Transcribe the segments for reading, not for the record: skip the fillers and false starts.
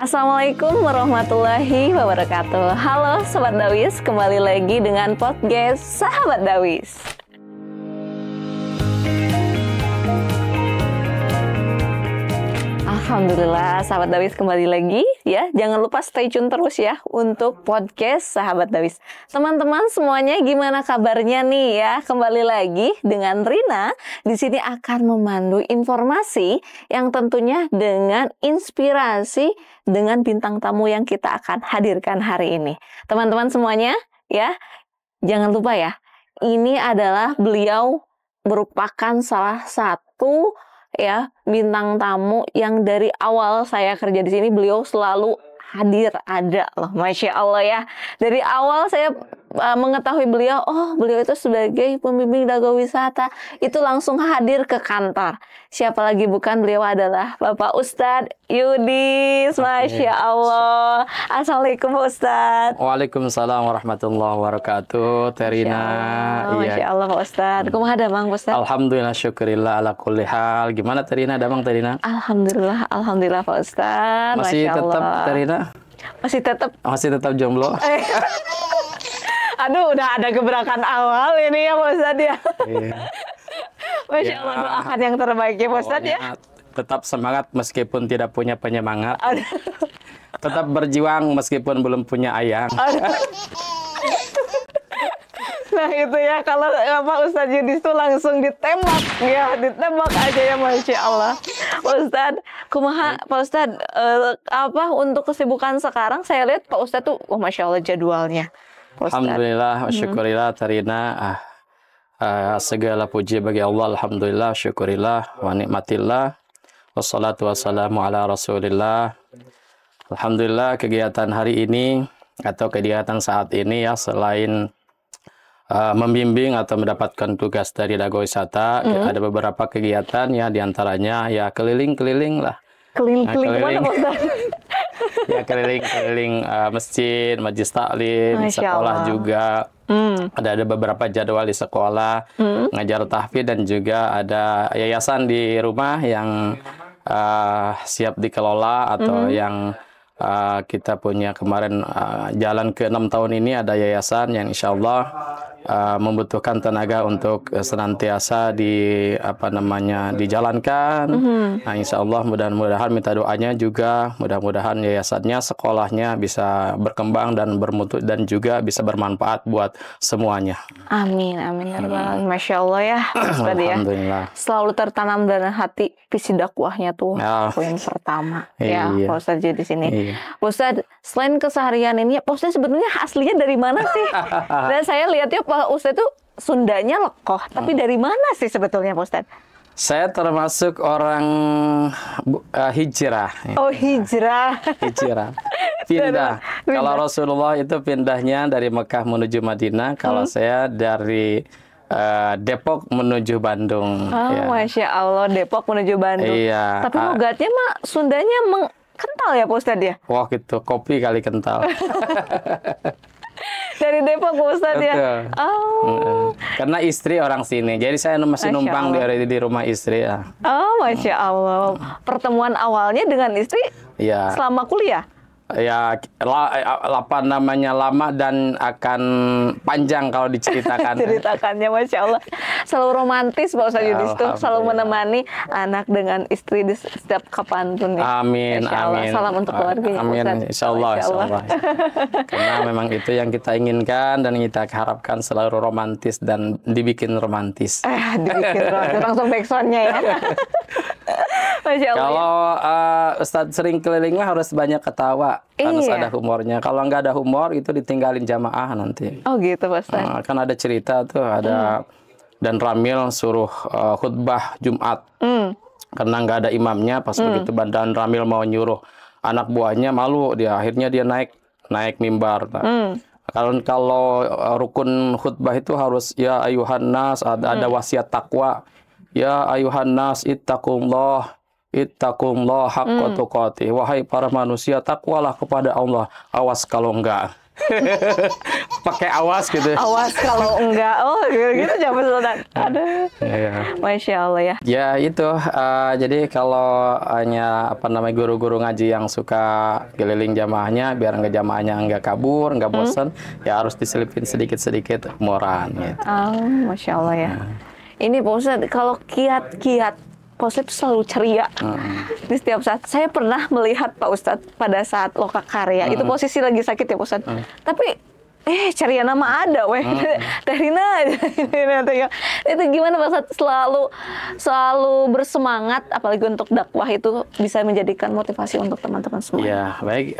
Assalamualaikum warahmatullahi wabarakatuh. Halo Sobat Dawis, kembali lagi dengan podcast Sahabat Dawis. Alhamdulillah, Sahabat Dawis kembali lagi ya. Jangan lupa stay tune terus ya untuk podcast Sahabat Dawis. Teman-teman semuanya gimana kabarnya nih ya? Kembali lagi dengan Rina. Di sini akan memandu informasi yang tentunya dengan inspirasi dengan bintang tamu yang kita akan hadirkan hari ini. Teman-teman semuanya ya, jangan lupa ya. Ini adalah beliau merupakan salah satu ya bintang tamu yang dari awal saya kerja di sini beliau selalu hadir, ada loh, Masya Allah ya. Dari awal saya mengetahui beliau, beliau itu sebagai pembimbing dago wisata, itu langsung hadir ke kantor. Siapa lagi bukan, beliau adalah Bapak Ustadz Yudis, Masya Allah. Assalamualaikum Pak Ustadz. Waalaikumsalam warahmatullahi wabarakatuh, Terina. Masya Allah Pak Ustadz. Kumaha damang Pak Ustadz? Alhamdulillah, syukurillah ala kulli hal. Gimana Terina, damang Terina? Alhamdulillah Pak Ustadz. Masih tetap Terina? Masih tetap jomblo? Aduh, udah ada gebrakan awal ini ya Pak Ustadz ya. Iya. Masya Allah, doakan yang terbaik ya Pak Ustadz ya. Tetap semangat meskipun tidak punya penyemangat. Tetap berjuang meskipun belum punya ayang. Nah itu ya, kalau Pak Ustadz Yudis itu langsung ditembak ya, ditembak aja ya, Masya Allah. Pak Ustadz, kumaha Pak Ustadz, untuk kesibukan sekarang saya lihat Pak Ustadz tuh, Masya Allah jadwalnya. Alhamdulillah, syukurillah Terina. Segala puji bagi Allah, alhamdulillah, syukurillah, wa nikmatillah, wassalatu wassalamu ala rasulillah. Alhamdulillah, kegiatan hari ini atau kegiatan saat ini ya, selain membimbing atau mendapatkan tugas dari dago wisata, ada beberapa kegiatan ya, diantaranya ya keliling-keliling lah. Keliling-keliling mana Pak Ustadz? Ya keliling-keliling masjid, majelis taklim, sekolah juga. Ada beberapa jadwal di sekolah, ngajar tahfidz, dan juga ada yayasan di rumah yang siap dikelola atau yang kita punya kemarin jalan ke 6 tahun ini, ada yayasan yang insya Allah membutuhkan tenaga untuk senantiasa dijalankan. Nah, insya Allah mudah-mudahan minta doanya juga, mudah-mudahan yayasannya, sekolahnya bisa berkembang dan bermutu dan juga bisa bermanfaat buat semuanya. Amin, amin. Masya Allah ya, Ustadz ya. Alhamdulillah. Selalu tertanam dalam hati visi dakwahnya tuh poin pertama ya, Pak Ustadz di sini. Pak Ustadz, selain keseharian ini, Pak Ustadz sebenarnya aslinya dari mana sih? Dan saya lihatnya Pak Ustadz itu Sundanya lekoh, tapi dari mana sih sebetulnya Pak Ustadz? Saya termasuk orang hijrah. Oh, hijrah. Hijrah. Pindah. Kalau Rasulullah itu pindahnya dari Mekah menuju Madinah, kalau saya dari Depok menuju Bandung. Ya. Masya Allah, Depok menuju Bandung. Iya. Tapi logatnya mah Sundanya kental ya Pak Ustadz ya? Wah gitu, kopi kali kental. Dari Depok Pak Ustadz ya? Karena istri orang sini, jadi saya masih numpang di rumah istri ya. Masya Allah. Pertemuan awalnya dengan istri selama kuliah? Ya, lama dan akan panjang kalau diceritakan. Ceritakannya, Masya Allah. Selalu romantis Pak Ustadz Yudis tuh, selalu menemani anak dengan istri di setiap kapanpun. Ya. Amin, amin. Salam untuk keluarga. Amin, insya Allah. Karena memang itu yang kita inginkan dan kita harapkan, selalu romantis dan dibikin romantis. Dibikin romantis, langsung backsoundnya ya. Masya Allah. Kalau Ustadz sering keliling mah harus banyak ketawa, harus ada humornya. Kalau nggak ada humor itu ditinggalin jamaah nanti. Oh gitu Pak Ustadz. Kan ada cerita tuh, ada dan Ramil suruh khutbah Jumat karena nggak ada imamnya. Pas begitu dan Ramil mau nyuruh anak buahnya, malu dia, akhirnya dia naik mimbar. Kalau rukun khutbah itu harus ya ayuhan nas, ada wasiat takwa. Ya ayuhan nas ittaqullah haqqa tuqatih. Wahai para manusia, takwalah kepada Allah. Awas kalau enggak. Pakai awas gitu. Awas kalau enggak, oh gitu jangan Ustaz. Aduh. Iya. Masya Allah ya. Ya itu, jadi kalau hanya guru-guru ngaji yang suka keliling jamaahnya, biar nggak jamaahnya nggak kabur, nggak bosan, ya harus diselipin sedikit-sedikit umuran gitu. Oh, Masya Allah ya. Ini Pak Ustadz, kalau kiat-kiat Pak Ustadz itu selalu ceria di setiap saat. Saya pernah melihat Pak Ustadz pada saat Lokakarya, itu posisi lagi sakit ya Pak Ustadz. Tapi ceria nama ada weh. Teh Rina itu gimana Pak Ustadz, selalu bersemangat, apalagi untuk dakwah itu bisa menjadikan motivasi untuk teman-teman semua. Ya, baik.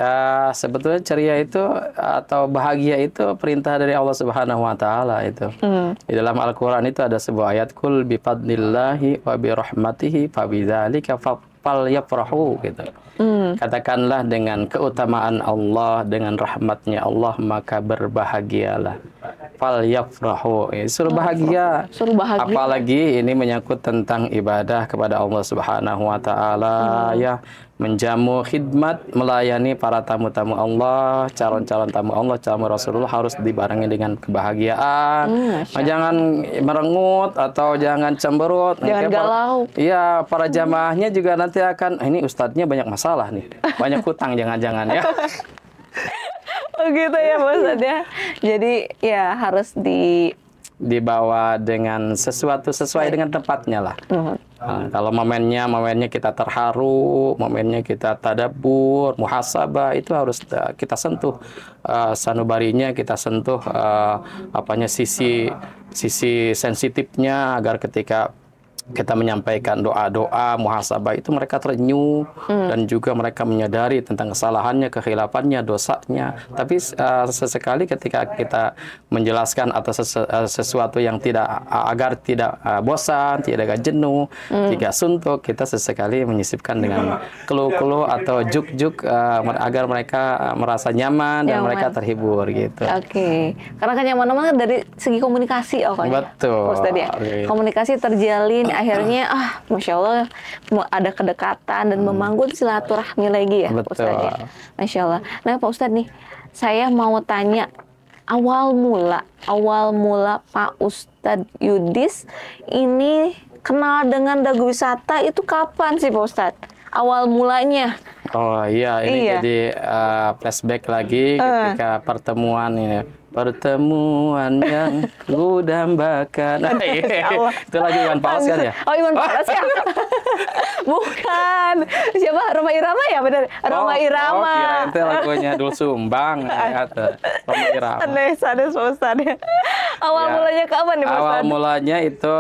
Sebetulnya ceria itu atau bahagia itu perintah dari Allah Subhanahu wa taala itu. Di dalam Al-Qur'an itu ada sebuah ayat, kul bi fadlillahi wa bi rahmatihi fa bidzalika falyafrahu gitu. Katakanlah dengan keutamaan Allah, dengan rahmatnya Allah, maka berbahagialah. Falyafrahu, suruh bahagia. Suruh bahagia. Apalagi ini menyangkut tentang ibadah kepada Allah Subhanahu wa taala, ya, menjamu khidmat, melayani para tamu-tamu Allah, calon-calon tamu Allah, calon Rasulullah harus dibarengi dengan kebahagiaan. Jangan merengut atau jangan cemberut. Jangan galau. Iya, para jamaahnya juga nanti akan, ini ustadznya banyak masalah nih, banyak hutang jangan-jangan ya. Oh gitu ya Pak Ustadz ya. Jadi ya harus dibawa dengan sesuatu sesuai dengan tempatnya lah. Kalau momennya kita terharu, momennya kita tadabbur, muhasabah, itu harus kita sentuh sanubarinya, kita sentuh sisi sensitifnya, agar ketika kita menyampaikan doa-doa muhasabah itu mereka terenyuh dan juga mereka menyadari tentang kesalahannya, kehilafannya, dosanya. Tapi sesekali ketika kita menjelaskan atas sesuatu yang agar tidak bosan, tidak jenuh, tidak suntuk, kita sesekali menyisipkan dengan keluh-keluh atau juk-juk agar mereka merasa nyaman dan mereka terhibur gitu. Oke. Karena kan nyaman-nyaman dari segi komunikasi Betul. Komunikasi terjalin, akhirnya Masya Allah ada kedekatan dan membangun silaturahmi lagi ya. Betul. Pak Ustadz ya. Masya Allah. Nah Pak Ustadz nih, saya mau tanya awal mula Pak Ustadz Yudis ini kenal dengan Dago Wisata itu kapan sih Pak Ustadz? Awal mulanya. Oh iya, ini jadi flashback lagi ketika pertemuan yang ku dambakan. Itu lagi Iwan Fals kan ya? Oh, Iwan Fals ya? Bukan. Siapa? Roma Irama ya? Benar. Roma Irama. Oh, kira itu lagunya Dul Sumbang. Roma Irama. Sadar Pak Ustadz. Awal mulanya kapan nih Pak Ustadz? Awal mulanya itu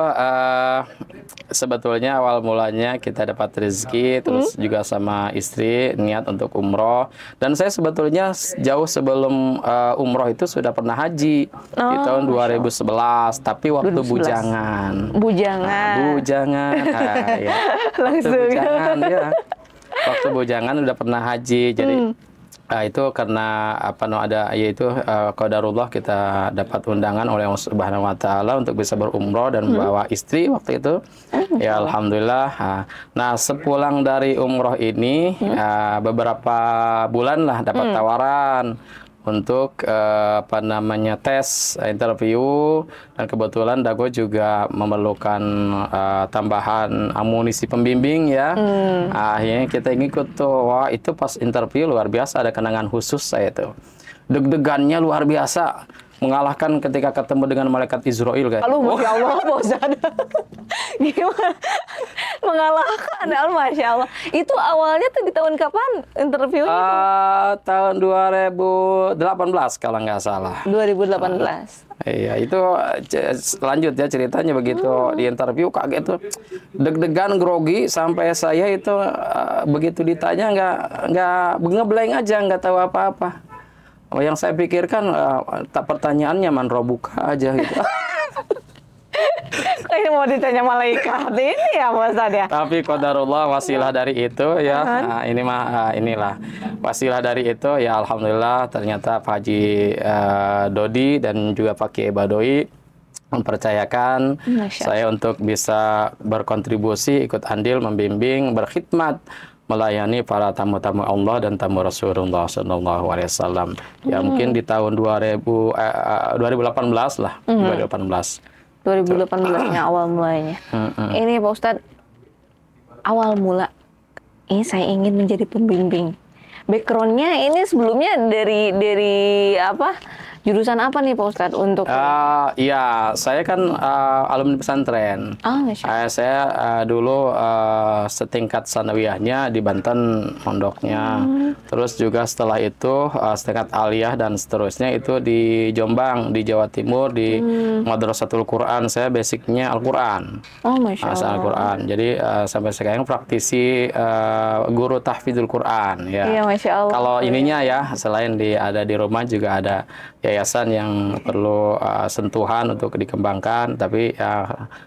sebetulnya awal mulanya kita dapat rezeki, terus juga sama istri niat untuk umroh. Dan saya sebetulnya jauh sebelum umroh itu sudah pernah haji di tahun 2011, tapi waktu 2011. Bujangan. Ya. Langsung. Waktu bujangan ya. Waktu bujangan udah pernah haji, jadi itu karena qadarullah kita dapat undangan oleh Allah Subhanahu wa taala untuk bisa berumroh dan membawa istri waktu itu. Ya alhamdulillah. Nah, sepulang dari umroh ini beberapa bulan lah dapat tawaran untuk tes interview, dan kebetulan Dago juga memerlukan tambahan amunisi pembimbing ya. Akhirnya kita ngikut tuh. Wah, itu pas interview luar biasa, ada kenangan khusus saya tuh. Deg-degannya luar biasa, mengalahkan ketika ketemu dengan malaikat Israel kan. Masya Allah, Bosan. Gimana? Mengalahkan, Masya Allah. Itu awalnya tuh di tahun kapan interviewnya? Tahun 2018 kalau nggak salah. 2018. Iya, itu lanjut ya ceritanya begitu di interview kaget tuh, deg-degan, grogi, sampai saya itu begitu ditanya nggak ngeblank aja, nggak tahu apa-apa. Yang saya pikirkan pertanyaannya manrobuka aja gitu. Kayak mau ditanya malaikat ini ya Pak Ustadz ya. Tapi qadarullah, wasilah dari itu ya. Inilah wasilah dari itu ya, alhamdulillah ternyata Pak Haji Dodi dan juga Pak Kiai Badoy mempercayakan saya untuk bisa berkontribusi, ikut andil, membimbing, berkhidmat, melayani para tamu-tamu Allah dan tamu Rasulullah Sallallahu Alaihi Wasallam. Ya mungkin di tahun 2018 lah, 2018-nya awal mulanya. Ini Pak Ustadz, awal mula ini saya ingin menjadi pembimbing. Backgroundnya ini sebelumnya dari apa? Jurusan apa nih Pak Ustadz untuk? Iya, saya kan alumni pesantren. Saya dulu setingkat sanawiyahnya di Banten pondoknya. Terus juga setelah itu setingkat aliyah dan seterusnya itu di Jombang, di Jawa Timur, di Madrasatul Quran. Saya basicnya Al-Quran. Masya Allah. Al-Quran. Jadi sampai sekarang praktisi guru tahfidzul Quran. Ya. Iya, Masya Allah. Kalau ininya ya, selain ada di rumah juga ada yayasan yang perlu sentuhan untuk dikembangkan, tapi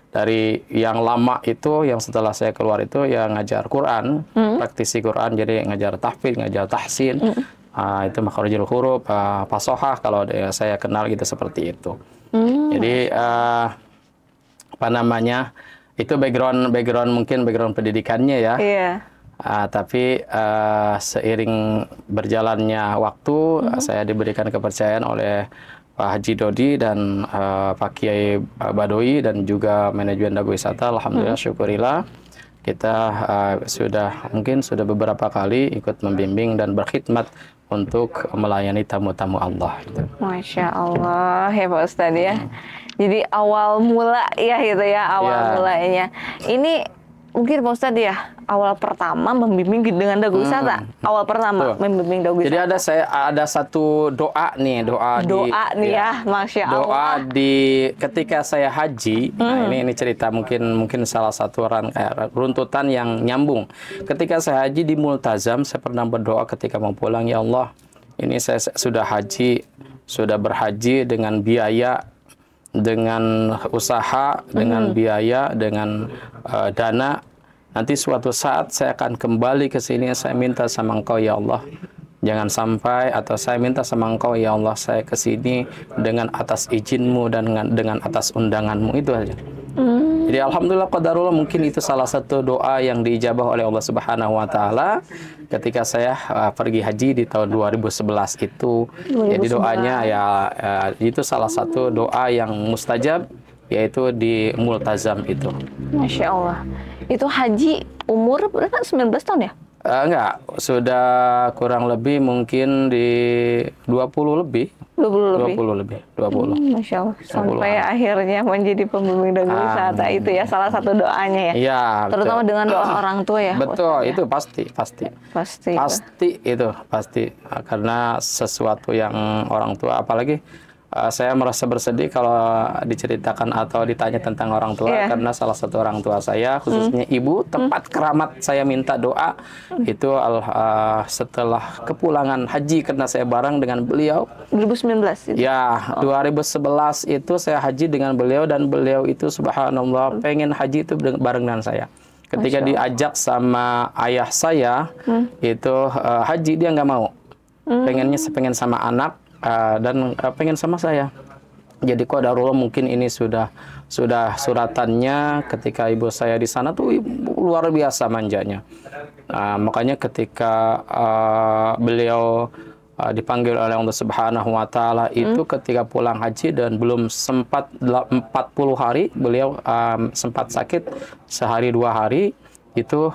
dari yang lama itu, yang setelah saya keluar itu ya ngajar Quran, praktisi Quran, jadi ngajar tahfidz, ngajar tahsin, itu makharijul huruf, fasohah kalau saya kenal gitu seperti itu. Jadi apa namanya, itu background mungkin background pendidikannya ya. Tapi seiring berjalannya waktu, saya diberikan kepercayaan oleh Pak Haji Dodi dan Pak Kiai Badoy dan juga manajemen dago wisata. Alhamdulillah, syukurillah kita sudah beberapa kali ikut membimbing dan berkhidmat untuk melayani tamu-tamu Allah. Masya Allah ya Pak Ustadz ya. Jadi awal mula ya gitu ya, awal mulanya. Ini mungkin Pak Ustadz ya, awal pertama membimbing dengan dago wisata. Awal pertama membimbing dago wisata. Jadi ada satu doa nih, Masya Allah. Doa ketika saya haji. Nah, ini cerita mungkin salah satu runtutan yang nyambung. Ketika saya haji di Multazam, saya pernah berdoa ketika mau pulang, ya Allah, ini saya sudah haji, sudah berhaji dengan biaya, dengan usaha, dengan biaya, dengan dana. Nanti suatu saat saya akan kembali ke sini, saya minta sama Engkau ya Allah, jangan sampai, atau saya minta sama Engkau ya Allah, saya ke sini dengan atas izinmu dan dengan atas undanganmu, itu aja. Jadi alhamdulillah qadarullah, mungkin itu salah satu doa yang diijabah oleh Allah Subhanahu wa taala ketika saya pergi haji di tahun 2011 itu. 2011. Jadi doanya itu salah satu doa yang mustajab, yaitu di Multazam itu. Masya Allah. Itu haji umur berapa? 19 tahun ya? Enggak, sudah kurang lebih mungkin di 20 lebih. 20 lebih. Masya Allah. Sampai akhirnya menjadi pembimbing dago wisata, itu ya salah satu doanya ya. Iya. Terutama betul. Dengan doa orang tua ya. Betul, ya? Itu pasti. Karena sesuatu yang orang tua, apalagi saya merasa bersedih kalau diceritakan atau ditanya tentang orang tua, karena salah satu orang tua saya, khususnya ibu, tempat keramat saya minta doa itu setelah kepulangan haji, karena saya bareng dengan beliau. 2019 itu? Ya, 2011 itu saya haji dengan beliau, dan beliau itu subhanallah pengen haji itu bareng dengan saya. Ketika diajak sama ayah saya itu haji, dia nggak mau. Pengen sama anak. Dan pengen sama saya. Jadi qadarullah mungkin ini sudah suratannya ketika ibu saya di sana tuh luar biasa manjanya. Makanya ketika beliau dipanggil oleh Allah Subhanahu wa taala itu ketika pulang haji dan belum sempat 40 hari, beliau sempat sakit sehari 2 hari. Itu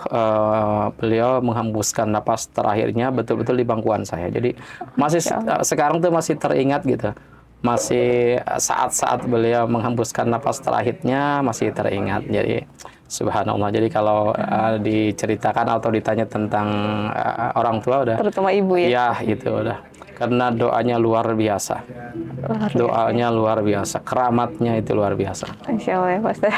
beliau menghembuskan napas terakhirnya betul-betul di bangkuan saya. Jadi masih sekarang tuh masih teringat gitu. Masih saat-saat beliau menghembuskan napas terakhirnya masih teringat. Jadi subhanallah. Jadi kalau diceritakan atau ditanya tentang orang tua udah. Terutama ibu ya. Ya, itu udah. Karena doanya luar biasa. Doanya luar biasa. Keramatnya itu luar biasa. Insya Allah ya pasti.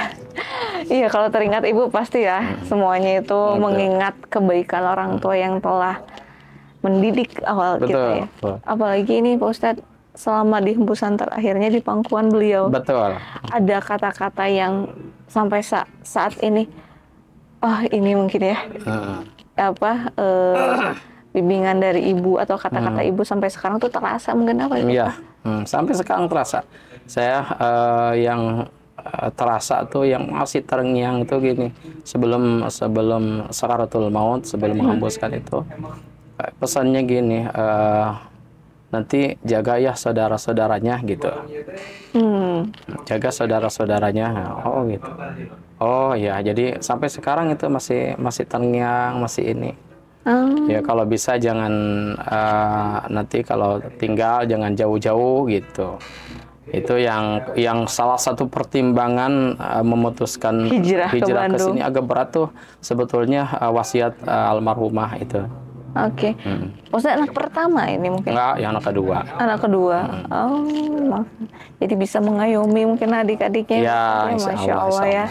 Iya, kalau teringat ibu pasti ya. Semuanya itu mengingat kebaikan orang tua yang telah mendidik awal kita ya. Apalagi ini Pak Ustadz, selama di hembusan terakhirnya di pangkuan beliau. Betul. Ada kata-kata yang sampai saat ini, ini mungkin ya. Bimbingan dari ibu atau kata-kata ibu sampai sekarang tuh terasa mungkin apa ya? Iya, sampai sekarang terasa. Saya yang terasa tuh yang masih terngiang tuh gini, sebelum sakaratul maut, sebelum menghembuskan itu, pesannya gini, nanti jaga ya saudara-saudaranya gitu. Jaga saudara-saudaranya. Oh gitu. Oh ya, jadi sampai sekarang itu masih terngiang, masih ini. Ya kalau bisa jangan nanti kalau tinggal jangan jauh-jauh gitu. Itu yang salah satu pertimbangan memutuskan hijrah ke sini agak berat tuh sebetulnya, wasiat almarhumah itu. Oke. Maksudnya anak pertama ini mungkin? Enggak, yang anak kedua. Anak kedua. Jadi bisa mengayomi mungkin adik-adiknya. Ya, Masya Allah ya.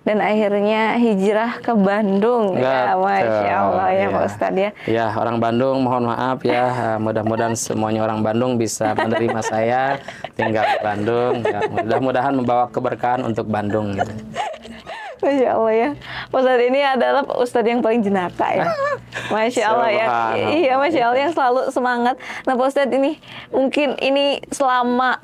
Dan akhirnya hijrah ke Bandung. Ya, Masya Allah ya Pak Ustadz ya. Ya, orang Bandung mohon maaf ya. Mudah-mudahan semuanya orang Bandung bisa menerima saya tinggal di Bandung. Ya, mudah-mudahan membawa keberkahan untuk Bandung gitu. Masya Allah ya. Ustadz ini adalah Ustadz yang paling jenaka ya. Masya Allah ya. Iya, Masya Allah yang selalu semangat. Nah Pak Ustadz ini mungkin ini selama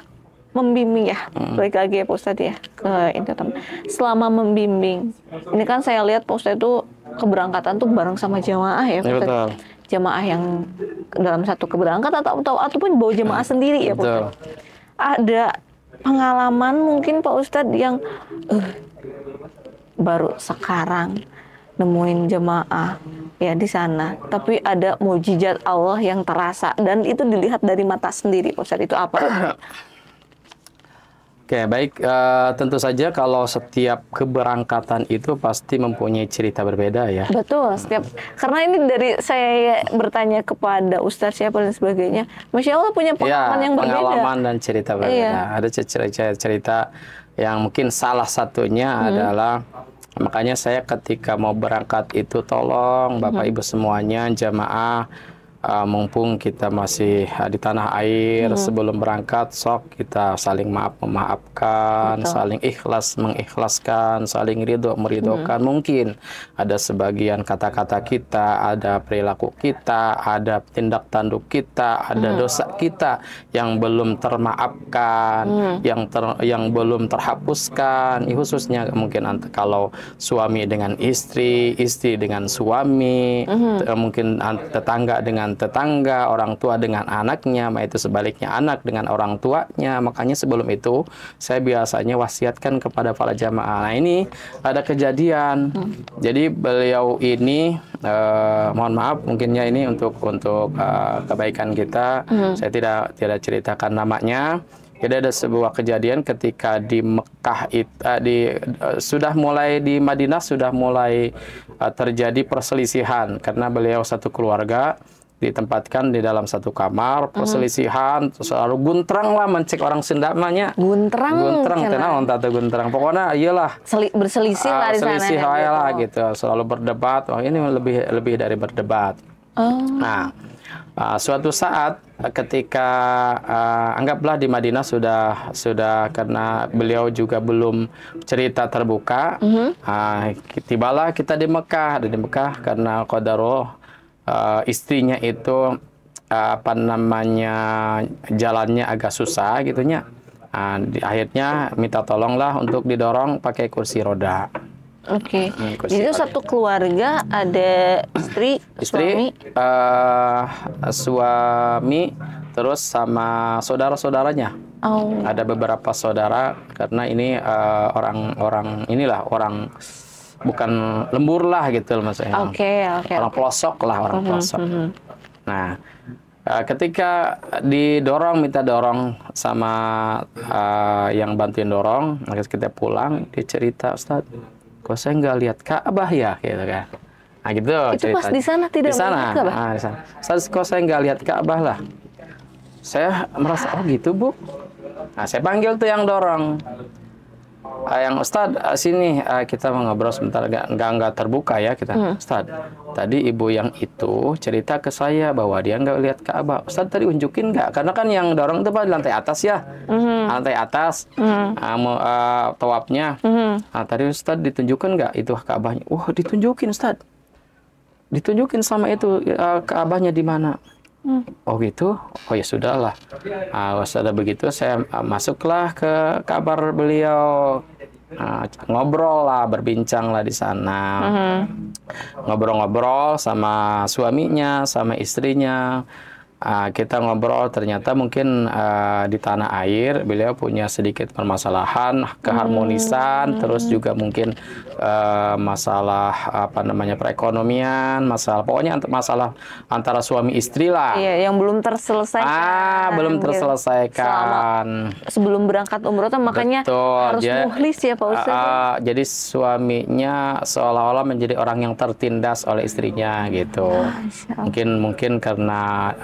membimbing ya. Balik lagi ya Pak Ustadz ya ke Indonesia. Selama membimbing. Ini kan saya lihat Pak Ustadz itu keberangkatan tuh bareng sama jamaah ya Pak Ustadz. Betul. Jamaah yang dalam satu keberangkatan ataupun bawa jamaah sendiri ya Pak Ustadz. Ada pengalaman mungkin Pak Ustadz yang baru sekarang nemuin jemaah ya di sana, tapi ada mukjizat Allah yang terasa dan itu dilihat dari mata sendiri. Ustaz, itu apa? Oke, baik. Tentu saja kalau setiap keberangkatan itu pasti mempunyai cerita berbeda ya. Betul, karena ini dari saya bertanya kepada Ustaz siapa dan sebagainya, Masya Allah punya pengalaman yang berbeda. Pengalaman dan cerita berbeda. Iya. Ada cerita yang mungkin salah satunya adalah, makanya saya ketika mau berangkat itu tolong Bapak Ibu semuanya jamaah, mumpung kita masih di tanah air, sebelum berangkat sok kita saling memaafkan, saling ikhlas mengikhlaskan, saling ridho meridhokan. Mungkin ada sebagian kata-kata kita, ada perilaku kita, ada tindak tanduk kita, ada dosa kita yang belum termaafkan, yang belum terhapuskan. Khususnya mungkin kalau suami dengan istri, istri dengan suami, mungkin tetangga dengan tetangga, orang tua dengan anaknya, itu sebaliknya anak dengan orang tuanya. Makanya sebelum itu saya biasanya wasiatkan kepada para jamaah. Nah ini ada kejadian. Jadi beliau ini mohon maaf mungkinnya ini untuk kebaikan kita. Saya tidak ceritakan namanya. Jadi ada sebuah kejadian ketika di Mekah sudah mulai di Madinah sudah mulai terjadi perselisihan karena beliau satu keluarga ditempatkan di dalam satu kamar, perselisihan, selalu guntrang lah mencek orang Sunda namanya. Guntrang, tenang atau guntrang. Pokoknya iyalah. Berselisih lah di sana. Selisih lah gitu, selalu berdebat. Oh, ini lebih dari berdebat. Nah, suatu saat ketika anggaplah di Madinah sudah karena beliau juga belum cerita terbuka, tibalah kita di Mekah. Di Mekah karena qadarullah istrinya itu jalannya agak susah gitunya. Akhirnya minta tolonglah untuk didorong pakai kursi roda. Oke. Jadi itu satu keluarga, ada suami, suami, terus sama saudara-saudaranya. Ada beberapa saudara karena ini orang bukan lembur lah gitu maksudnya. Orang pelosok lah, orang pelosok. Nah, ketika minta dorong sama yang bantuin dorong, kita pulang, dia cerita, Ustaz, kok saya nggak lihat Ka'bah ya, gitu kan. Nah gitu itu ceritanya. Pas di sana tidak melihat Ka'bah? Di sana. Ustaz, kok saya nggak lihat Ka'bah lah. Saya merasa, oh gitu Bu. Nah, saya panggil tuh yang dorong. Yang Ustadz sini kita mau ngobrol sebentar, nggak terbuka ya kita. Ustadz, tadi ibu yang itu cerita ke saya bahwa dia nggak lihat Ka'bah. Ustadz tadi unjukin nggak? Karena kan yang dorong itu di lantai atas ya, lantai atas, tawafnya. Nah, tadi Ustadz ditunjukkan nggak itu Ka'bahnya? Wah, ditunjukin Ustadz, ditunjukin sama itu Ka'bahnya di mana? Oh gitu? Oh ya sudahlah. Setelah begitu saya masuklah ke kamar beliau. ngobrol lah, berbincang lah di sana. Ngobrol-ngobrol sama suaminya, sama istrinya. Kita ngobrol, ternyata mungkin di tanah air beliau punya sedikit permasalahan keharmonisan, terus juga mungkin masalah perekonomian, pokoknya masalah antara suami istri lah. Iya, yang belum terselesaikan. Belum terselesaikan. Sebelum berangkat umroh tuh makanya harus mukhlis ya Pak Ustadz. Jadi suaminya seolah-olah menjadi orang yang tertindas oleh istrinya gitu. Mungkin karena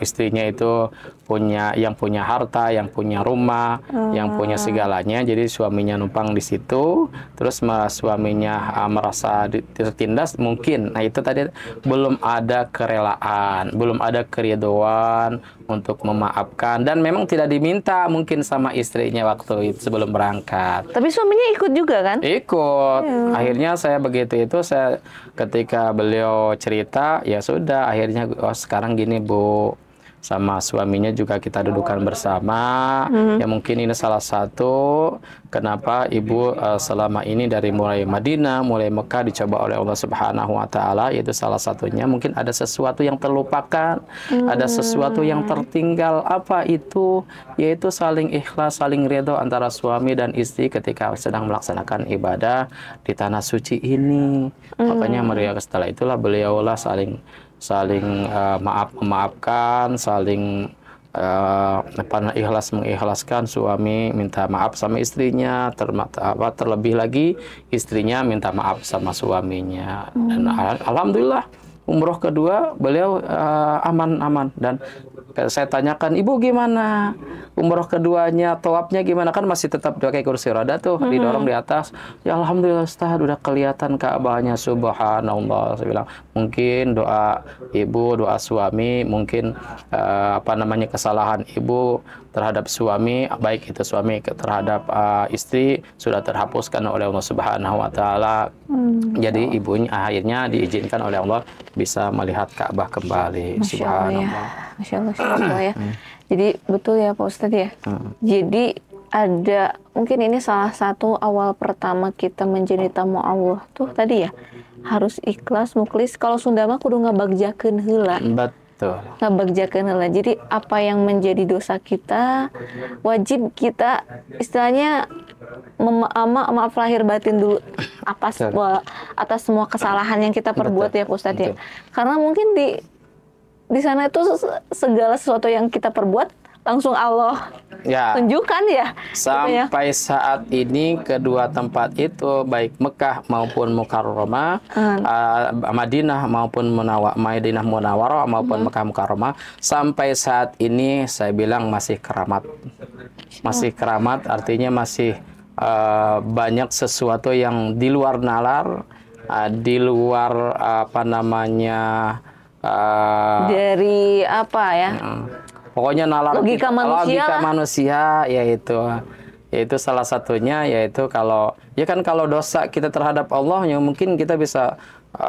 istrinya itu yang punya harta, yang punya rumah, yang punya segalanya, jadi suaminya numpang di situ, terus suaminya merasa tertindas mungkin. Nah itu tadi belum ada kerelaan, belum ada keridhaan untuk memaafkan, dan memang tidak diminta mungkin sama istrinya waktu itu sebelum berangkat. Tapi suaminya ikut juga kan? Ikut. Akhirnya saya begitu itu, saya ketika beliau cerita, ya sudah, akhirnya sekarang gini Bu, sama suaminya juga kita dudukan bersama. Ya mungkin ini salah satu kenapa ibu selama ini dari mulai Madinah, mulai Mekah dicoba oleh Allah Subhanahu wa taala, yaitu salah satunya mungkin ada sesuatu yang terlupakan, ada sesuatu yang tertinggal. Apa itu? Yaitu saling ikhlas, saling ridho antara suami dan istri ketika sedang melaksanakan ibadah di tanah suci ini. Makanya setelah itulah beliau lah saling memaafkan, saling mengikhlaskan, suami minta maaf sama istrinya, terlebih lagi istrinya minta maaf sama suaminya. Dan alhamdulillah umroh kedua beliau aman-aman. Dan saya tanyakan, ibu gimana umroh keduanya, tawafnya gimana, kan masih tetap pakai kursi roda tuh, didorong di atas. Ya alhamdulillah Ustaz, udah kelihatan Ka'bahnya, subhanallah. Saya bilang mungkin doa ibu, doa suami, mungkin kesalahan ibu terhadap suami, baik itu suami terhadap istri, sudah terhapuskan oleh Allah Subhanahu wa taala. Jadi ibunya akhirnya diizinkan oleh Allah bisa melihat Ka'bah kembali. Subhanallah. Masya Allah ya. Jadi betul ya Pak Ustadz ya. Jadi ada, mungkin ini salah satu awal pertama kita menjadi tamu Allah tuh tadi ya, harus ikhlas, mukhlis. Kalau Sunda mah kudu ngabagjakeun heula. Betul. Ngabagjakeun heula. Jadi apa yang menjadi dosa kita, wajib kita istilahnya maaf lahir batin dulu atas semua kesalahan yang kita perbuat. Betul. Ya Pak Ustadz ya. Karena mungkin di sana itu segala sesuatu yang kita perbuat langsung Allah tunjukkan ya. Sampai saat ini kedua tempat itu, baik Mekah maupun Mukarramah, Madinah maupun Madinah Munawwarah maupun Mekah Mukarramah, sampai saat ini saya bilang masih keramat. Masih keramat, artinya masih banyak sesuatu yang di luar nalar, di luar dari apa ya? Pokoknya nalar logika manusia yaitu salah satunya, yaitu kalau dosa kita terhadap Allah, ya mungkin kita bisa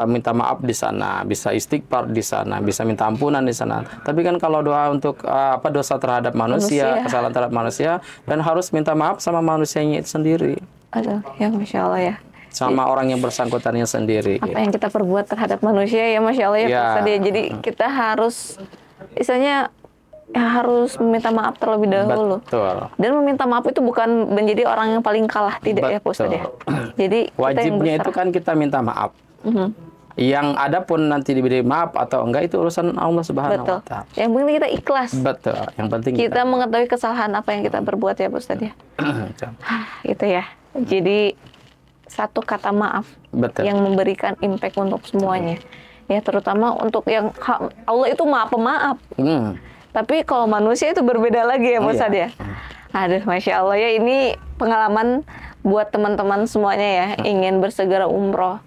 minta maaf di sana, bisa istighfar di sana, bisa minta ampunan di sana. Tapi kan kalau doa untuk dosa terhadap manusia, kesalahan terhadap manusia, dan harus minta maaf sama manusianya itu sendiri. Aduh, ya Masya Allah ya. Sama orang yang bersangkutannya sendiri. Apa yang kita perbuat terhadap manusia ya Masya Allah ya. Jadi kita harus istilahnya harus meminta maaf terlebih dahulu. Betul. Dan meminta maaf itu bukan menjadi orang yang paling kalah, tidak. Betul. Ya Pak Ustadz ya. Jadi wajibnya itu kan kita minta maaf. Yang ada pun nanti diberi maaf atau enggak itu urusan Allah Subhanahu wa taala. Yang penting kita ikhlas. Betul. Yang penting kita mengetahui kesalahan apa yang kita perbuat ya Pak Ustadz ya. Gitu ya. Jadi satu kata maaf. Betul. Yang memberikan impact untuk semuanya. Ya terutama untuk yang Allah itu maaf pemaaf. Tapi kalau manusia itu berbeda lagi ya Pak Ustadz ya. Aduh, Masya Allah ya, ini pengalaman buat teman-teman semuanya ya, ingin bersegera umroh.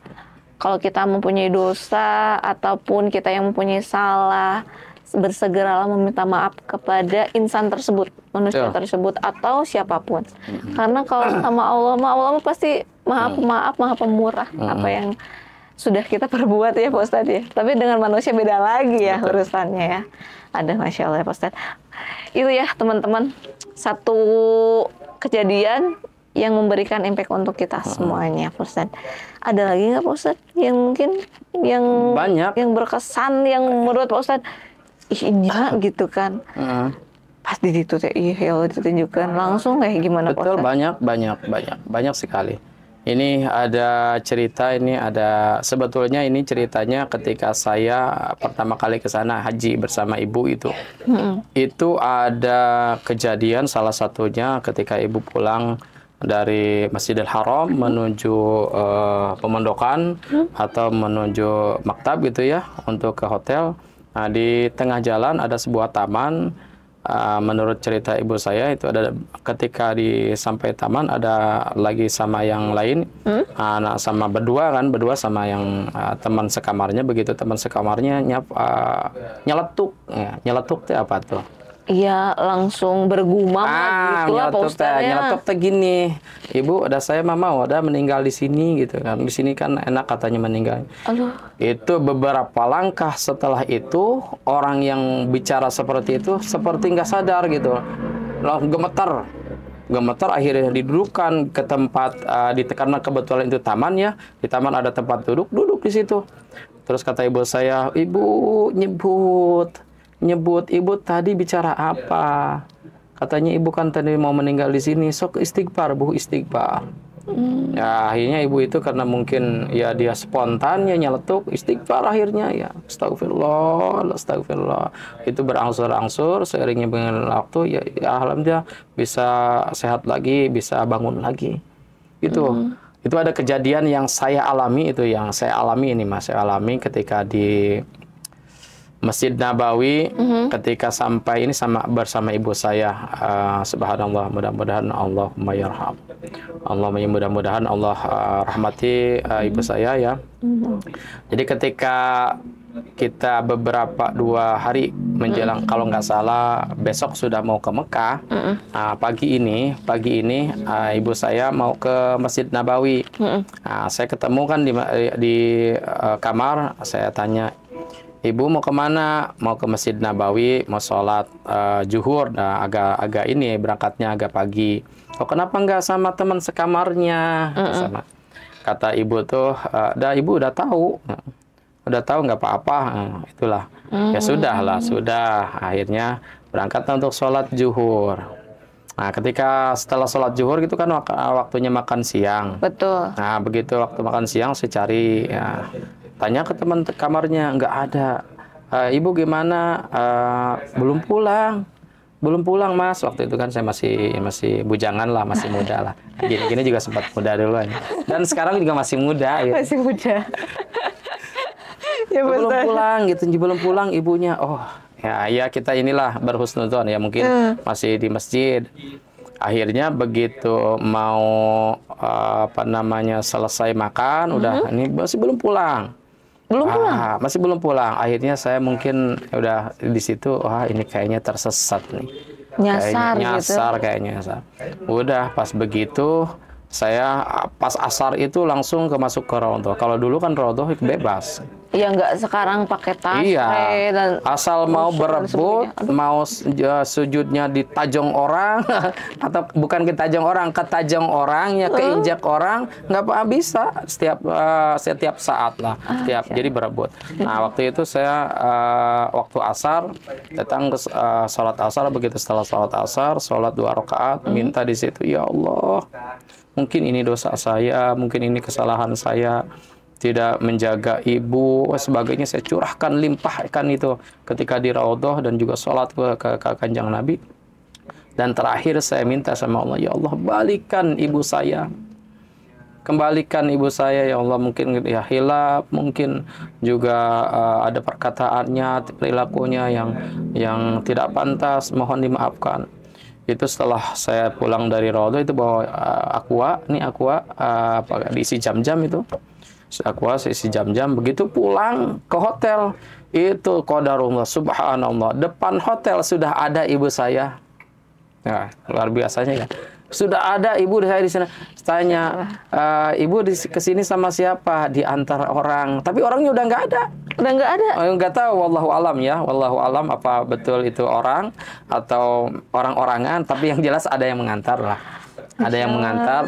Kalau kita mempunyai dosa ataupun kita yang mempunyai salah, bersegeralah meminta maaf kepada insan tersebut, manusia tersebut atau siapapun. Karena kalau sama Allah pasti maaf, maha pemurah apa yang sudah kita perbuat ya Pak Ustadz ya. Tapi dengan manusia beda lagi ya urusannya ya. Ada Masya Allah ya Pak Ustadz. Itu ya teman-teman, satu kejadian yang memberikan impact untuk kita semuanya, Pak Ustadz. Ada lagi nggak Pak Ustadz yang mungkin yang banyak yang berkesan yang menurut Pak Ustadz iya gitu kan? Pas di situ ya ditunjukkan langsung kayak gimana Pak betul, Ustadz? banyak sekali. Ini ada cerita, ini ada sebetulnya ini ceritanya ketika saya pertama kali ke sana haji bersama ibu itu. Itu ada kejadian salah satunya ketika ibu pulang dari Masjidil Haram menuju pemondokan atau menuju maktab gitu ya untuk ke hotel. Nah, di tengah jalan ada sebuah taman. Menurut cerita ibu saya itu ada ketika sampai taman ada lagi sama yang lain, sama berdua sama yang teman sekamarnya. Begitu teman sekamarnya nyeletuk, nyeletuk itu apa tuh? Iya, langsung bergumam gitu lah Pak Ustadz. Nyeletuk teh gini, ibu, ada saya mama udah meninggal di sini gitu kan. Di sini kan enak katanya meninggal. Aduh. Itu beberapa langkah setelah itu orang yang bicara seperti itu seperti nggak sadar gitu, gemetar akhirnya didudukkan ke tempat karena kebetulan itu taman ya, di taman ada tempat duduk di situ. Terus kata ibu saya, ibu nyebut ibu tadi bicara apa? Katanya ibu kan tadi mau meninggal di sini, sok istighfar bu, istighfar. Ya akhirnya ibu itu karena mungkin ya dia spontan ya nyeletuk istighfar, akhirnya ya astagfirullah. Itu berangsur-angsur seiringnya dengan waktu ya alhamdulillah bisa sehat lagi, bisa bangun lagi. Itu ada kejadian yang saya alami saya alami ketika di Masjid Nabawi, ketika sampai ini bersama ibu saya. Subhanallah, mudah-mudahan Allahumma yarham. Mudah-mudahan Allah rahmati ibu saya ya. Jadi ketika kita beberapa 2 hari menjelang, kalau nggak salah besok sudah mau ke Mekah. Pagi ini ibu saya mau ke Masjid Nabawi. Saya ketemu kan di kamar, saya tanya, ibu mau kemana? Mau ke Masjid Nabawi, mau sholat zuhur. Nah, agak ini berangkatnya agak pagi. Oh, kenapa nggak sama teman sekamarnya? Sama. Kata ibu tuh, ibu udah tahu nggak apa-apa. Itulah. Ya sudah. Akhirnya berangkat untuk sholat zuhur. Nah, setelah sholat zuhur gitu kan waktunya makan siang. Betul. Nah, begitu waktu makan siang saya cari ya. Tanya ke teman kamarnya, nggak ada. Ibu gimana? Belum pulang mas. Waktu itu kan saya masih bujangan lah, masih muda lah. Gini juga sempat muda duluan. Dan sekarang juga masih muda. Gitu. Masih muda. Ya, belum pulang ibunya. Oh ya kita inilah berhusnudzon ya, mungkin masih di masjid. Akhirnya begitu mau selesai makan, udah ini masih belum pulang. Masih belum pulang. Akhirnya saya mungkin udah di situ, ini kayaknya tersesat nih. Nyasar. Udah pas begitu saya pas asar itu langsung masuk ke Raudhah. Kalau dulu kan Raudhah bebas. Ya nggak sekarang pakai tas. Dan asal mau berebut, mau sujudnya ditajong orang atau bukan ketajong orang ya, keinjak orang, nggak apa bisa setiap saat lah, jadi berebut. Nah waktu itu saya waktu asar datang ke sholat asar. Begitu setelah sholat asar, sholat 2 rakaat, minta di situ, ya Allah, mungkin ini dosa saya, mungkin ini kesalahan saya, tidak menjaga ibu, sebagainya. Saya curahkan, limpahkan itu ketika di Raudhah dan juga sholat ke kanjeng Nabi. Dan terakhir saya minta sama Allah, ya Allah, kembalikan ibu saya ya Allah. Mungkin ya hilaf, mungkin juga ada perkataannya, perilakunya yang tidak pantas, mohon dimaafkan. Itu setelah saya pulang dari Raudhah itu bawa aqua diisi jam-jam itu. Aqua isi jam-jam. Begitu pulang ke hotel, itu qadarullah, subhanallah, depan hotel sudah ada ibu saya. Nah, luar biasanya kan. Sudah ada ibu saya di sana. Tanya, ibu kesini sama siapa? Di antara orang. Tapi orangnya udah nggak ada. Nggak tahu, wallahu alam ya. Wallahu alam apa betul itu orang atau orang-orangan. Tapi yang jelas ada yang mengantar lah. ada yang mengantar.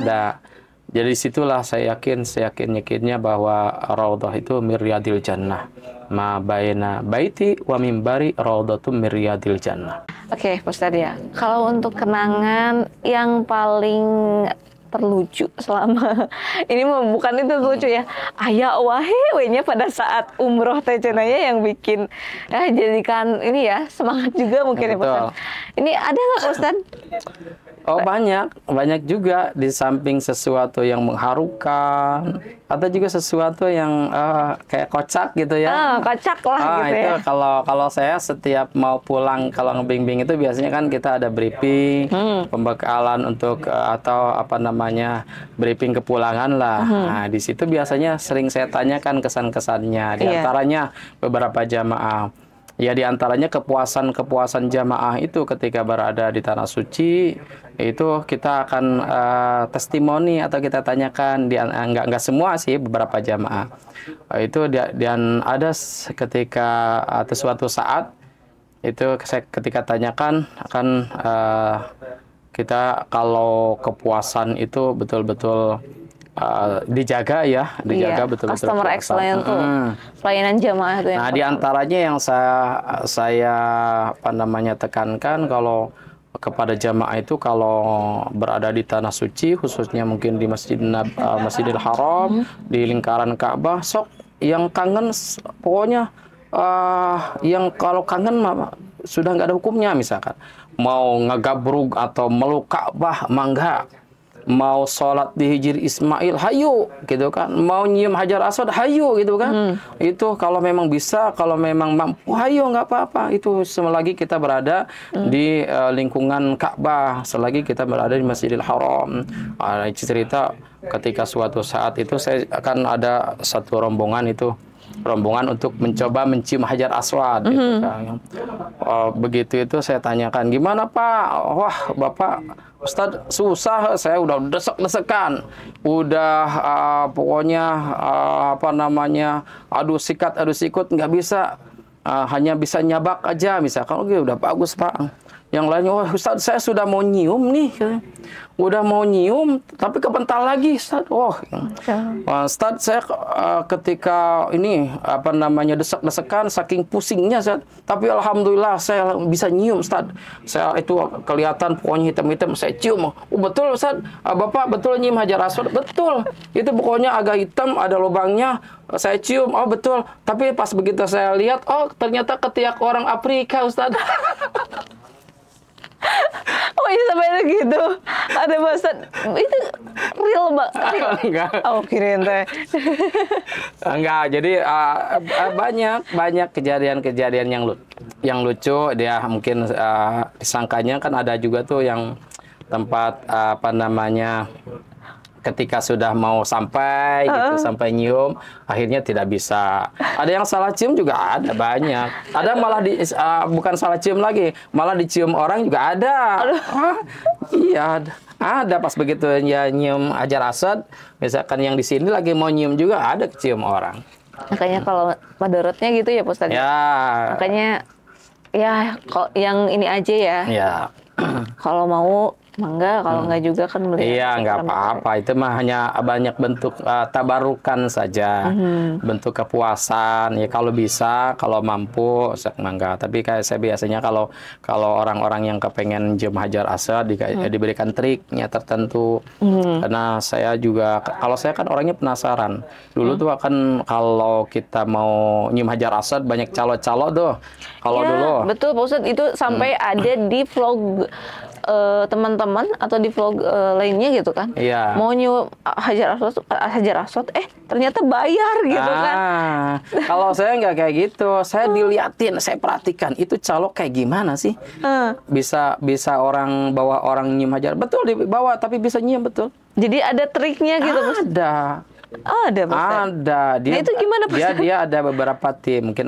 Jadi situlah saya yakinnya bahwa raudhah itu miryadil jannah. Ma baina baiti wa mimbari raudhatum miryadil jannah. Oke, Pak Ustadz ya. Kalau untuk kenangan yang paling terlucu selama ini bukan itu lucu ya, aya wahewenya pada saat umroh teh cenanya yang bikin jadikan ini ya semangat juga mungkin ya Pak Ustadz. Ini ada nggak Pak Ustadz? Oh banyak juga, di samping sesuatu yang mengharukan atau juga sesuatu yang kayak kocak gitu ya. Kocak lah gitu itu ya. Kalau saya setiap mau pulang, kalau ngebimbing itu biasanya kan kita ada briefing, pembekalan untuk atau apa namanya briefing kepulangan lah. Nah di situ biasanya sering saya tanyakan kesan-kesannya. Di antaranya beberapa jamaah. Ya di antaranya kepuasan jamaah itu ketika berada di tanah suci, itu kita akan testimoni atau kita tanyakan, enggak semua sih, beberapa jamaah. Itu dan ada ketika atau suatu saat itu saya ketika tanyakan akan kita kalau kepuasan itu betul-betul dijaga betul-betul customer excellence tuh pelayanan jamaah itu. Nah, di antaranya yang saya apa namanya tekankan kalau kepada jamaah itu kalau berada di tanah suci, khususnya mungkin di Masjidil Haram, di lingkaran Ka'bah, sok yang kangen pokoknya yang kalau kangen sudah nggak ada hukumnya, misalkan mau ngegabrug atau meluk Ka'bah mangga, mau sholat di Hijri Ismail, hayu gitu kan, mau nyium Hajar Aswad, hayu gitu kan. Itu kalau memang bisa, kalau memang mampu, hayu, nggak apa-apa. Itu selagi kita berada di lingkungan Ka'bah, selagi kita berada di Masjidil Haram. Cerita ketika suatu saat itu saya akan ada satu rombongan untuk mencoba mencium Hajar Aswad gitu kan. Begitu itu saya tanyakan, gimana Pak? Wah Bapak Ustadz susah, saya udah desek-desekan, udah pokoknya apa namanya adu sikut nggak bisa, hanya bisa nyabak aja misalkan. Oke, udah bagus Pak. Yang lainnya, wah Ustadz saya sudah mau nyium nih, udah mau nyium tapi kebentar lagi Ustadz. Ustadz saya ketika ini apa namanya desek-desekan saking pusingnya Ustadz, tapi alhamdulillah saya bisa nyium Ustadz. Saya itu kelihatan pokoknya hitam-hitam, saya cium. Betul Ustadz, Bapak betul nyium Hajar Aswad? Betul, itu pokoknya agak hitam, ada lubangnya, saya cium. Oh betul, tapi pas begitu saya lihat, oh ternyata ketiak orang Afrika Ustadz. Oh iya sampai gitu. Ada bahasa itu real Mbak. Enggak. Oh kirain teh. Enggak, jadi banyak kejadian-kejadian yang lucu. Dia mungkin disangkanya kan ada juga tuh yang tempat apa namanya ketika sudah mau sampai gitu, sampai nyium, akhirnya tidak bisa. Ada yang salah cium juga ada, banyak. Ada malah bukan salah cium lagi, malah dicium orang juga ada. Iya, ada pas begitu ya nyium Hajar Aswad, misalkan yang di sini lagi mau nyium juga ada cium orang. Makanya kalau madorotnya gitu ya Pak Ustadz. Ya. Makanya ya kalau yang ini aja ya. Ya. Kalau mau mangga, kalau enggak juga kan melihat. Iya, nggak apa-apa. Itu mah hanya banyak bentuk tabarukan saja, bentuk kepuasan. Ya kalau bisa, kalau mampu, mangga. Tapi kayak saya biasanya kalau orang-orang yang kepengen cium Hajar Aswad diberikan triknya tertentu. Karena saya juga, kalau saya kan orangnya penasaran. Dulu tuh akan kalau kita mau nyium Hajar Aswad banyak calo-calo tuh. Kalau ya, dulu. Betul Pak Ustadz, itu sampai ada di vlog teman-teman atau di vlog lainnya gitu kan. Iya. Mau nyium Hajar Aswad, ternyata bayar gitu kan. Kalau saya nggak kayak gitu, saya diliatin, saya perhatikan itu calo kayak gimana sih. Bisa orang bawa orang nyium Hajar, betul dibawa tapi bisa nyium betul. Jadi ada triknya gitu. Ada. Oh, ada Pak Ustadz. Ada. Nah, itu gimana Pak Ustadz? Dia ada beberapa tim, mungkin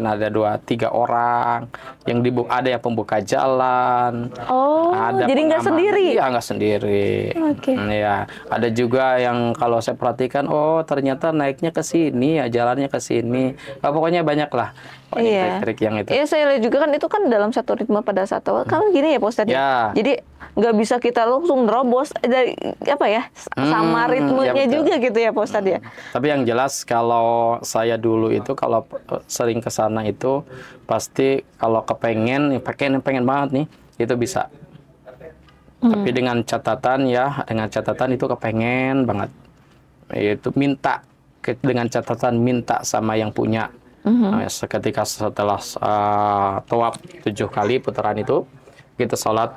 ada 2-3 orang yang ada yang pembuka jalan. Oh, ada jadi nggak sendiri? Iya, nggak sendiri. Oke. Ya, ada juga yang kalau saya perhatikan, oh ternyata naiknya ke sini, ya jalannya ke sini. Pokoknya banyak lah. trik-trik yang itu. Iya, saya lihat juga kan itu kan dalam satu ritme pada saat awal. Kan gini ya Pak Ustadz. Ya. Jadi nggak bisa kita langsung nerobos dari sama ritmenya juga gitu ya Pak Ustadz ya. Tapi yang jelas kalau saya dulu itu kalau sering ke sana itu pasti kalau pengen banget nih itu bisa. Tapi dengan catatan itu kepengen banget. Itu dengan catatan minta sama yang punya. Ketika setelah tawaf 7 kali putaran itu kita sholat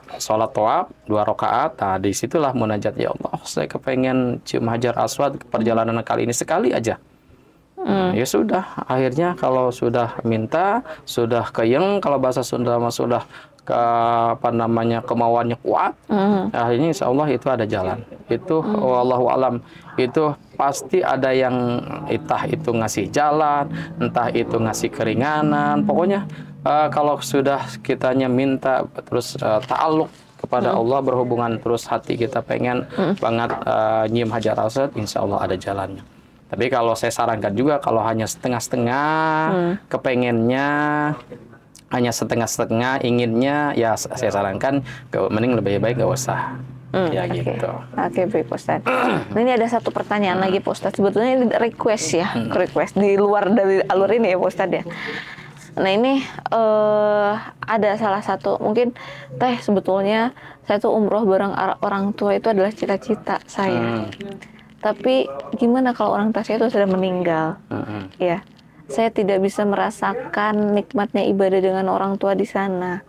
tawaf 2 rakaat. Nah disitulah munajat, ya Allah saya kepengen cium hajar aswad perjalanan kali ini sekali aja. Ya sudah, akhirnya kalau sudah minta, sudah keyeng, kalau bahasa Sunda sudah kemauannya kuat, akhirnya insya Allah itu ada jalan. Itu wallahu alam, itu pasti ada yang entah itu ngasih jalan, entah itu ngasih keringanan, pokoknya kalau sudah kitanya minta terus ta'alluq kepada Allah, berhubungan terus hati kita pengen banget nyium hajar aswad, insya Allah ada jalannya. Tapi kalau saya sarankan juga kalau hanya setengah-setengah kepengennya, hanya setengah-setengah inginnya, ya saya sarankan mending lebih baik gak usah. Ya gitu. Oke, baik Pak Ustadz. Nah, ini ada satu pertanyaan lagi Pak Ustadz. Sebetulnya ini request ya, request di luar dari alur ini ya Pak Ustadz ya. Nah ini ada salah satu, mungkin Teh sebetulnya saya tuh umroh bareng orang tua itu adalah cita-cita saya. Tapi gimana kalau orang tua saya itu sudah meninggal? Ya, saya tidak bisa merasakan nikmatnya ibadah dengan orang tua di sana.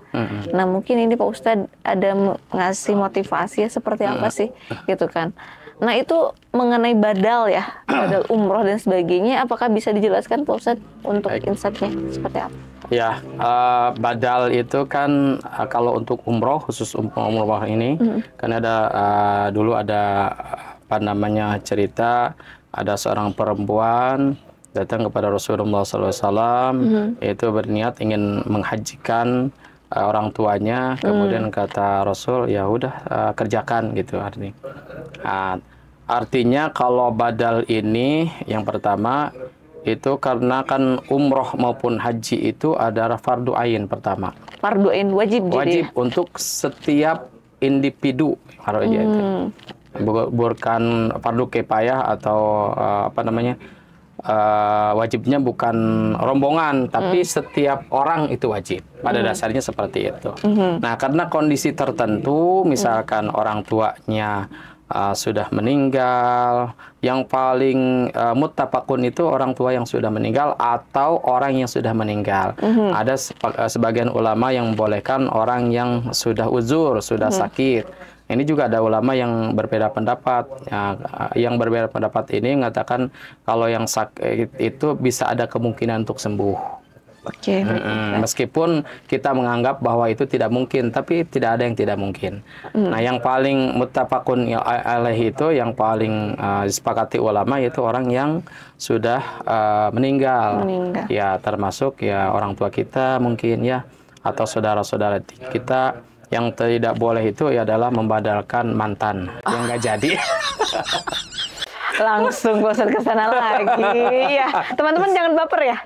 Nah mungkin ini Pak Ustadz ada ngasih motivasi ya, seperti apa sih gitu kan. Nah itu mengenai badal ya, badal umroh dan sebagainya, apakah bisa dijelaskan Pak Ustadz untuk insight-nya seperti apa? Ya, badal itu kan kalau untuk umroh, khusus umroh ini, kan ada dulu ada cerita, ada seorang perempuan datang kepada Rasulullah SAW, yaitu berniat ingin menghajikan orang tuanya, kemudian kata Rasul, ya udah kerjakan gitu artinya. Artinya kalau badal ini yang pertama itu karena kan umroh maupun haji itu adalah fardu ain pertama. Fardu ain wajib ya? Untuk setiap individu. Bukan fardu kifayah atau wajibnya bukan rombongan, tapi setiap orang itu wajib. Pada dasarnya seperti itu. Nah, karena kondisi tertentu, misalkan orang tuanya sudah meninggal, yang paling muttafaqun itu orang tua yang sudah meninggal atau orang yang sudah meninggal. Ada sebagian ulama yang membolehkan orang yang sudah uzur, sudah sakit. Ini juga ada ulama yang berbeda pendapat. Yang berbeda pendapat ini mengatakan kalau yang sakit itu bisa ada kemungkinan untuk sembuh. Meskipun kita menganggap bahwa itu tidak mungkin, tapi tidak ada yang tidak mungkin. Nah, yang paling muttafaqun alaih itu, yang paling disepakati ulama, yaitu orang yang sudah meninggal. Ya, termasuk ya orang tua kita mungkin ya, atau saudara-saudara kita. Yang tidak boleh itu adalah membadalkan mantan yang nggak jadi. Langsung bosan ke sana lagi. Ya, teman-teman jangan baper ya.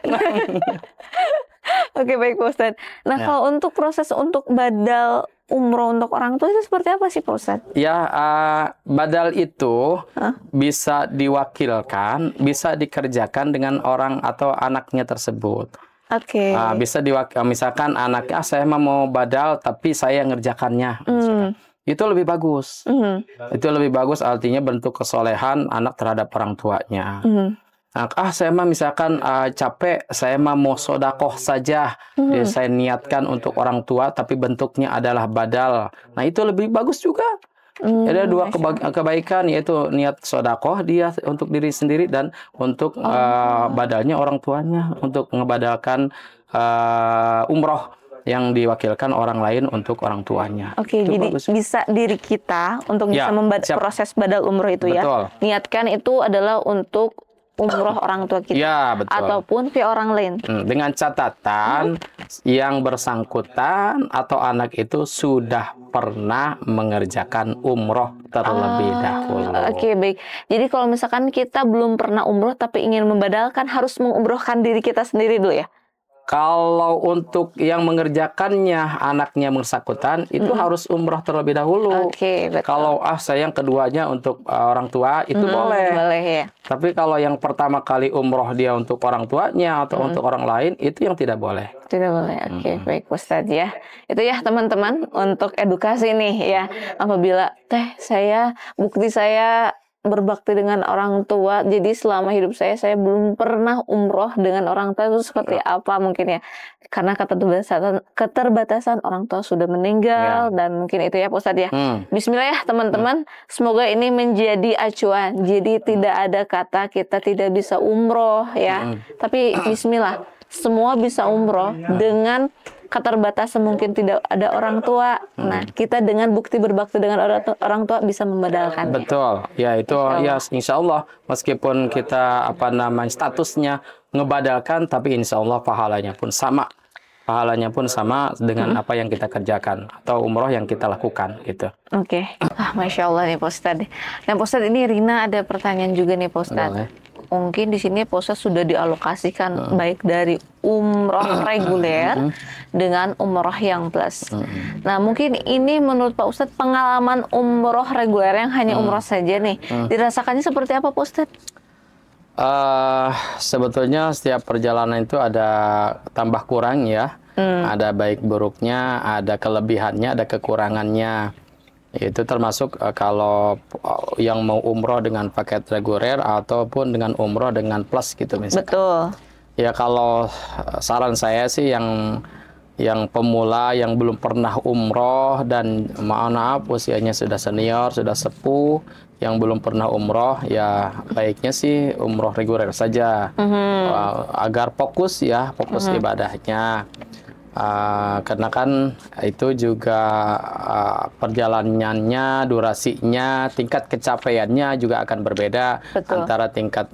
Oke, baik Pak Ustadz. Nah, kalau untuk proses untuk badal umroh untuk orang tua itu seperti apa sih Pak Ustadz? Ya, badal itu bisa diwakilkan, bisa dikerjakan dengan orang atau anaknya tersebut. Bisa misalkan anaknya, saya mau badal tapi saya ngerjakannya. Itu lebih bagus. Itu lebih bagus, artinya bentuk kesolehan anak terhadap orang tuanya. Saya misalkan capek, saya mau sodakoh saja. Jadi saya niatkan untuk orang tua, tapi bentuknya adalah badal. Nah itu lebih bagus juga. Ada dua kebaikan, yaitu niat sodakoh dia untuk diri sendiri dan untuk badalnya orang tuanya untuk ngebadalkan umroh yang diwakilkan orang lain untuk orang tuanya. Jadi bagus. Bisa diri kita untuk bisa proses badal umroh itu. Betul. Ya. Niatkan itu adalah untuk umroh orang tua kita, ataupun via orang lain. Dengan catatan yang bersangkutan atau anak itu sudah pernah mengerjakan umroh terlebih dahulu. Baik. Jadi kalau misalkan kita belum pernah umroh tapi ingin membadalkan, harus mengumrohkan diri kita sendiri dulu ya? Kalau untuk yang mengerjakannya anaknya bersangkutan itu harus umroh terlebih dahulu. Oke, betul. Kalau sayang keduanya untuk orang tua itu boleh. Boleh ya. Tapi kalau yang pertama kali umroh dia untuk orang tuanya atau untuk orang lain itu yang tidak boleh. Tidak boleh. Oke, baik Ustadz ya. Itu ya teman-teman untuk edukasi nih ya. Apabila bukti saya berbakti dengan orang tua, jadi selama hidup saya belum pernah umroh dengan orang tua, itu seperti apa mungkin ya, karena keterbatasan orang tua sudah meninggal dan mungkin itu ya Pak Ustadz ya. Bismillah ya teman-teman, semoga ini menjadi acuan, jadi tidak ada kata kita tidak bisa umroh ya, tapi bismillah semua bisa umroh dengan keterbatasan mungkin tidak ada orang tua. Nah, kita dengan bukti berbakti dengan orang tua bisa membadalkan. Betul. Ya itu ya insya Allah meskipun kita statusnya ngebadalkan, tapi insya Allah pahalanya pun sama. Pahalanya pun sama dengan apa yang kita kerjakan atau umroh yang kita lakukan gitu. Oke. Masya Allah nih Pak Ustadz. Nah Pak Ustadz, ini Rina ada pertanyaan juga nih Pak Ustadz. Mungkin di sini Pak Ustadz sudah dialokasikan baik dari umroh reguler dengan umroh yang plus. Nah mungkin ini menurut Pak Ustadz pengalaman umroh reguler yang hanya umroh saja nih, dirasakannya seperti apa Pak Ustadz? Sebetulnya setiap perjalanan itu ada tambah kurang ya, ada baik buruknya, ada kelebihannya, ada kekurangannya. Itu termasuk kalau yang mau umroh dengan paket reguler ataupun dengan umroh dengan plus gitu misalkan. Betul. Ya kalau saran saya sih yang pemula yang belum pernah umroh dan maaf usianya sudah senior, sudah sepuh, yang belum pernah umroh, ya baiknya sih umroh reguler saja agar fokus ibadahnya. Karena kan itu juga perjalanannya, durasinya, tingkat kecapaiannya juga akan berbeda. Betul. Antara tingkat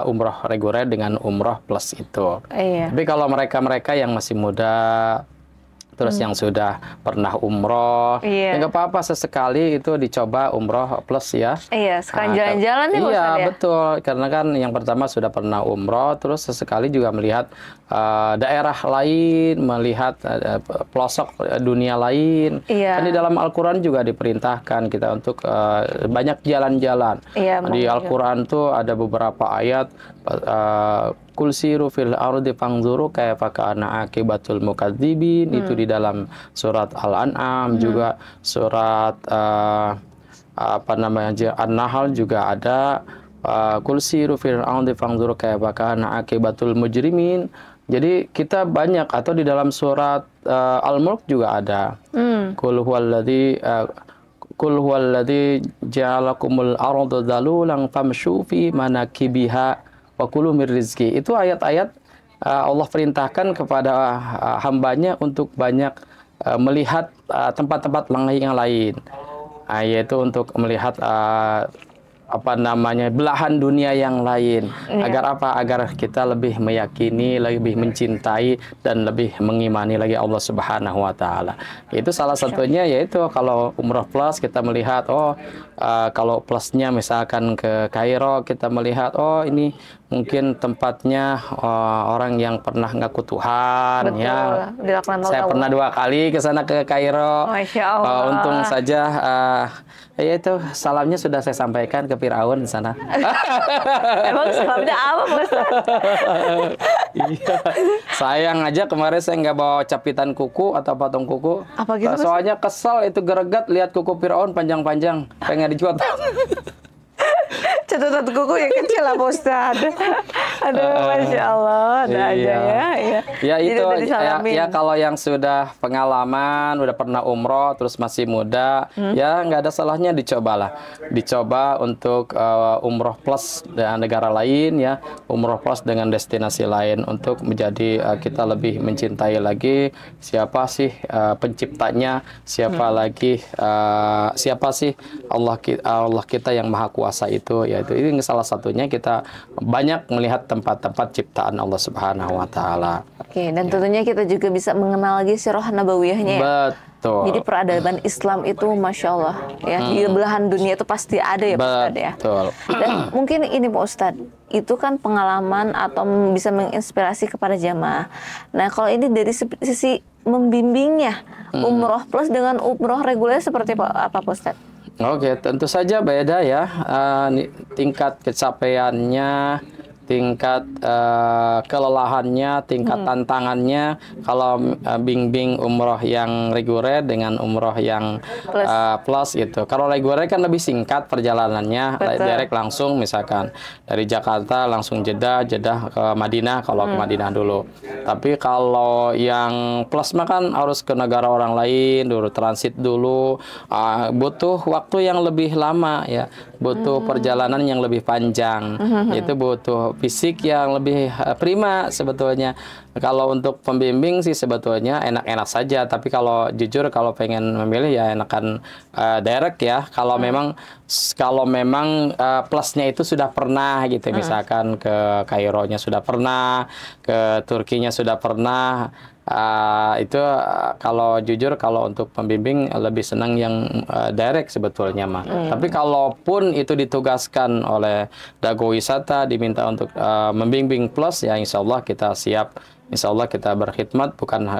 umroh reguler dengan umroh plus itu. Iya. Tapi kalau mereka yang masih muda, terus yang sudah pernah umroh, ya nggak apa-apa sesekali itu dicoba umroh plus ya. Iya, sekalian jalan-jalan nih Pak Ustadz ya. Betul, karena kan yang pertama sudah pernah umroh, terus sesekali juga melihat daerah lain, melihat pelosok dunia lain. Kan di dalam Al-Quran juga diperintahkan kita untuk banyak jalan-jalan. Di Al-Quran tuh ada beberapa ayat, Kul siru fil ardi fangzuru kaifa kana akibatul mukadzibin, itu di dalam surat Al-An'am, juga surat An-Nahl juga ada Kul siru fil ardi fangzuru kaifa kana akibatul mujrimin. Jadi kita banyak, atau di dalam surat Al-Mulk juga ada Kul huwallazi ja'alakumul arda dhalulan famshu fi manakibiha wa kulu mir rizki. Itu ayat-ayat Allah perintahkan kepada hambanya untuk banyak melihat tempat-tempat yang lain, yaitu untuk melihat belahan dunia yang lain. Agar apa? Agar kita lebih meyakini, lebih mencintai dan lebih mengimani lagi Allah Subhanahu wa taala. Itu salah satunya, yaitu kalau umroh plus kita melihat kalau plusnya misalkan ke Kairo, kita melihat ini mungkin tempatnya orang yang pernah ngaku Tuhan. Betul, ya. Saya pernah 2 kali ke sana ke Kairo. Masya Allah. Untung saja itu salamnya sudah saya sampaikan ke Firaun di sana. Emang salamnya apa Mas? Iya. Sayang aja kemarin saya nggak bawa capitan kuku atau patung kuku. Apa gitu, Mas? Soalnya kesel itu, geregat lihat kuku Firaun panjang-panjang, pengen dijual. Catatan kuku yang kecil lah Pak Ustadz. Aduh, Masya Allah, ada aja ya. Ya itu ya kalau yang sudah pengalaman, udah pernah umroh, terus masih muda, ya nggak ada salahnya dicobalah. Dicoba untuk umroh plus dengan negara lain ya, umroh plus dengan destinasi lain, untuk menjadi kita lebih mencintai lagi siapa sih penciptanya, siapa sih Allah kita yang maha kuasa itu, yaitu ini salah satunya kita banyak melihat tempat-tempat ciptaan Allah Subhanahu wa taala. Oke, dan tentunya kita juga bisa mengenal lagi sirah nabawiyahnya ya. Betul. Jadi peradaban Islam itu Masya Allah ya, di belahan dunia itu pasti ada ya Pak Ustadz ya. Betul. Dan mungkin ini Pak Ustadz, itu kan pengalaman atau bisa menginspirasi kepada jamaah. Nah kalau ini dari sisi membimbingnya, umroh plus dengan umroh reguler seperti apa Pak Ustadz? Oke, tentu saja beda ya, tingkat capaiannya, tingkat kelelahannya, tingkat tantangannya. Kalau bimbing umroh yang reguler dengan umroh yang plus gitu. Kalau reguler kan lebih singkat perjalanannya, direct langsung misalkan dari Jakarta langsung Jeddah ke Madinah kalau ke Madinah dulu. Tapi kalau yang plus mah kan harus ke negara orang lain dulu, transit dulu, butuh waktu yang lebih lama ya, butuh perjalanan yang lebih panjang, itu butuh fisik yang lebih prima sebetulnya. Kalau untuk pembimbing sih sebetulnya enak-enak saja, tapi kalau jujur kalau pengen memilih ya enakan direct ya. Kalau memang plusnya itu sudah pernah gitu, misalkan ke Kaironya sudah pernah, ke Turkinya sudah pernah. Itu kalau jujur kalau untuk pembimbing lebih senang yang direct sebetulnya mah. Tapi kalaupun itu ditugaskan oleh dago wisata diminta untuk membimbing plus ya insya Allah kita siap. Insya Allah kita berkhidmat bukan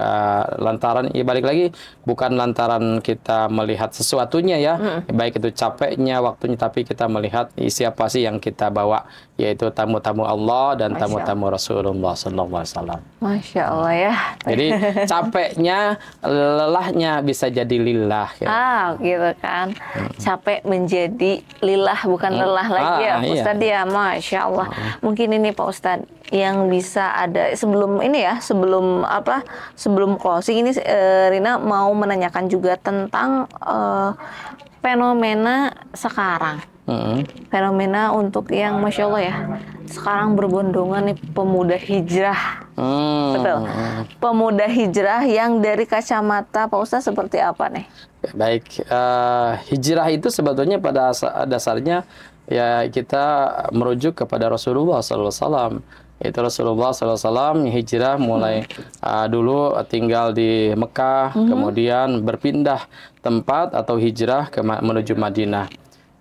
lantaran, ya balik lagi, bukan lantaran kita melihat sesuatunya ya, baik itu capeknya, waktunya, tapi kita melihat siapa sih yang kita bawa, yaitu tamu-tamu Allah dan tamu-tamu Rasulullah SAW. Masya Allah ya. Jadi capeknya, lelahnya bisa jadi lillah. Ya. Gitu kan. Capek menjadi lillah, bukan lelah lagi ya Ustadz ya. Masya Allah. Mungkin ini Pak Ustadz yang bisa ada sebelum ini ya, sebelum closing ini Rina mau menanyakan juga tentang fenomena sekarang. Fenomena untuk yang Masya Allah ya, sekarang berbondongan nih pemuda hijrah. Betul. Pemuda hijrah yang dari kacamata Pak Ustadz seperti apa nih? Baik, hijrah itu sebetulnya pada dasarnya ya kita merujuk kepada Rasulullah SAW. Itu Rasulullah SAW hijrah mulai dulu tinggal di Mekah, kemudian berpindah tempat atau hijrah menuju Madinah.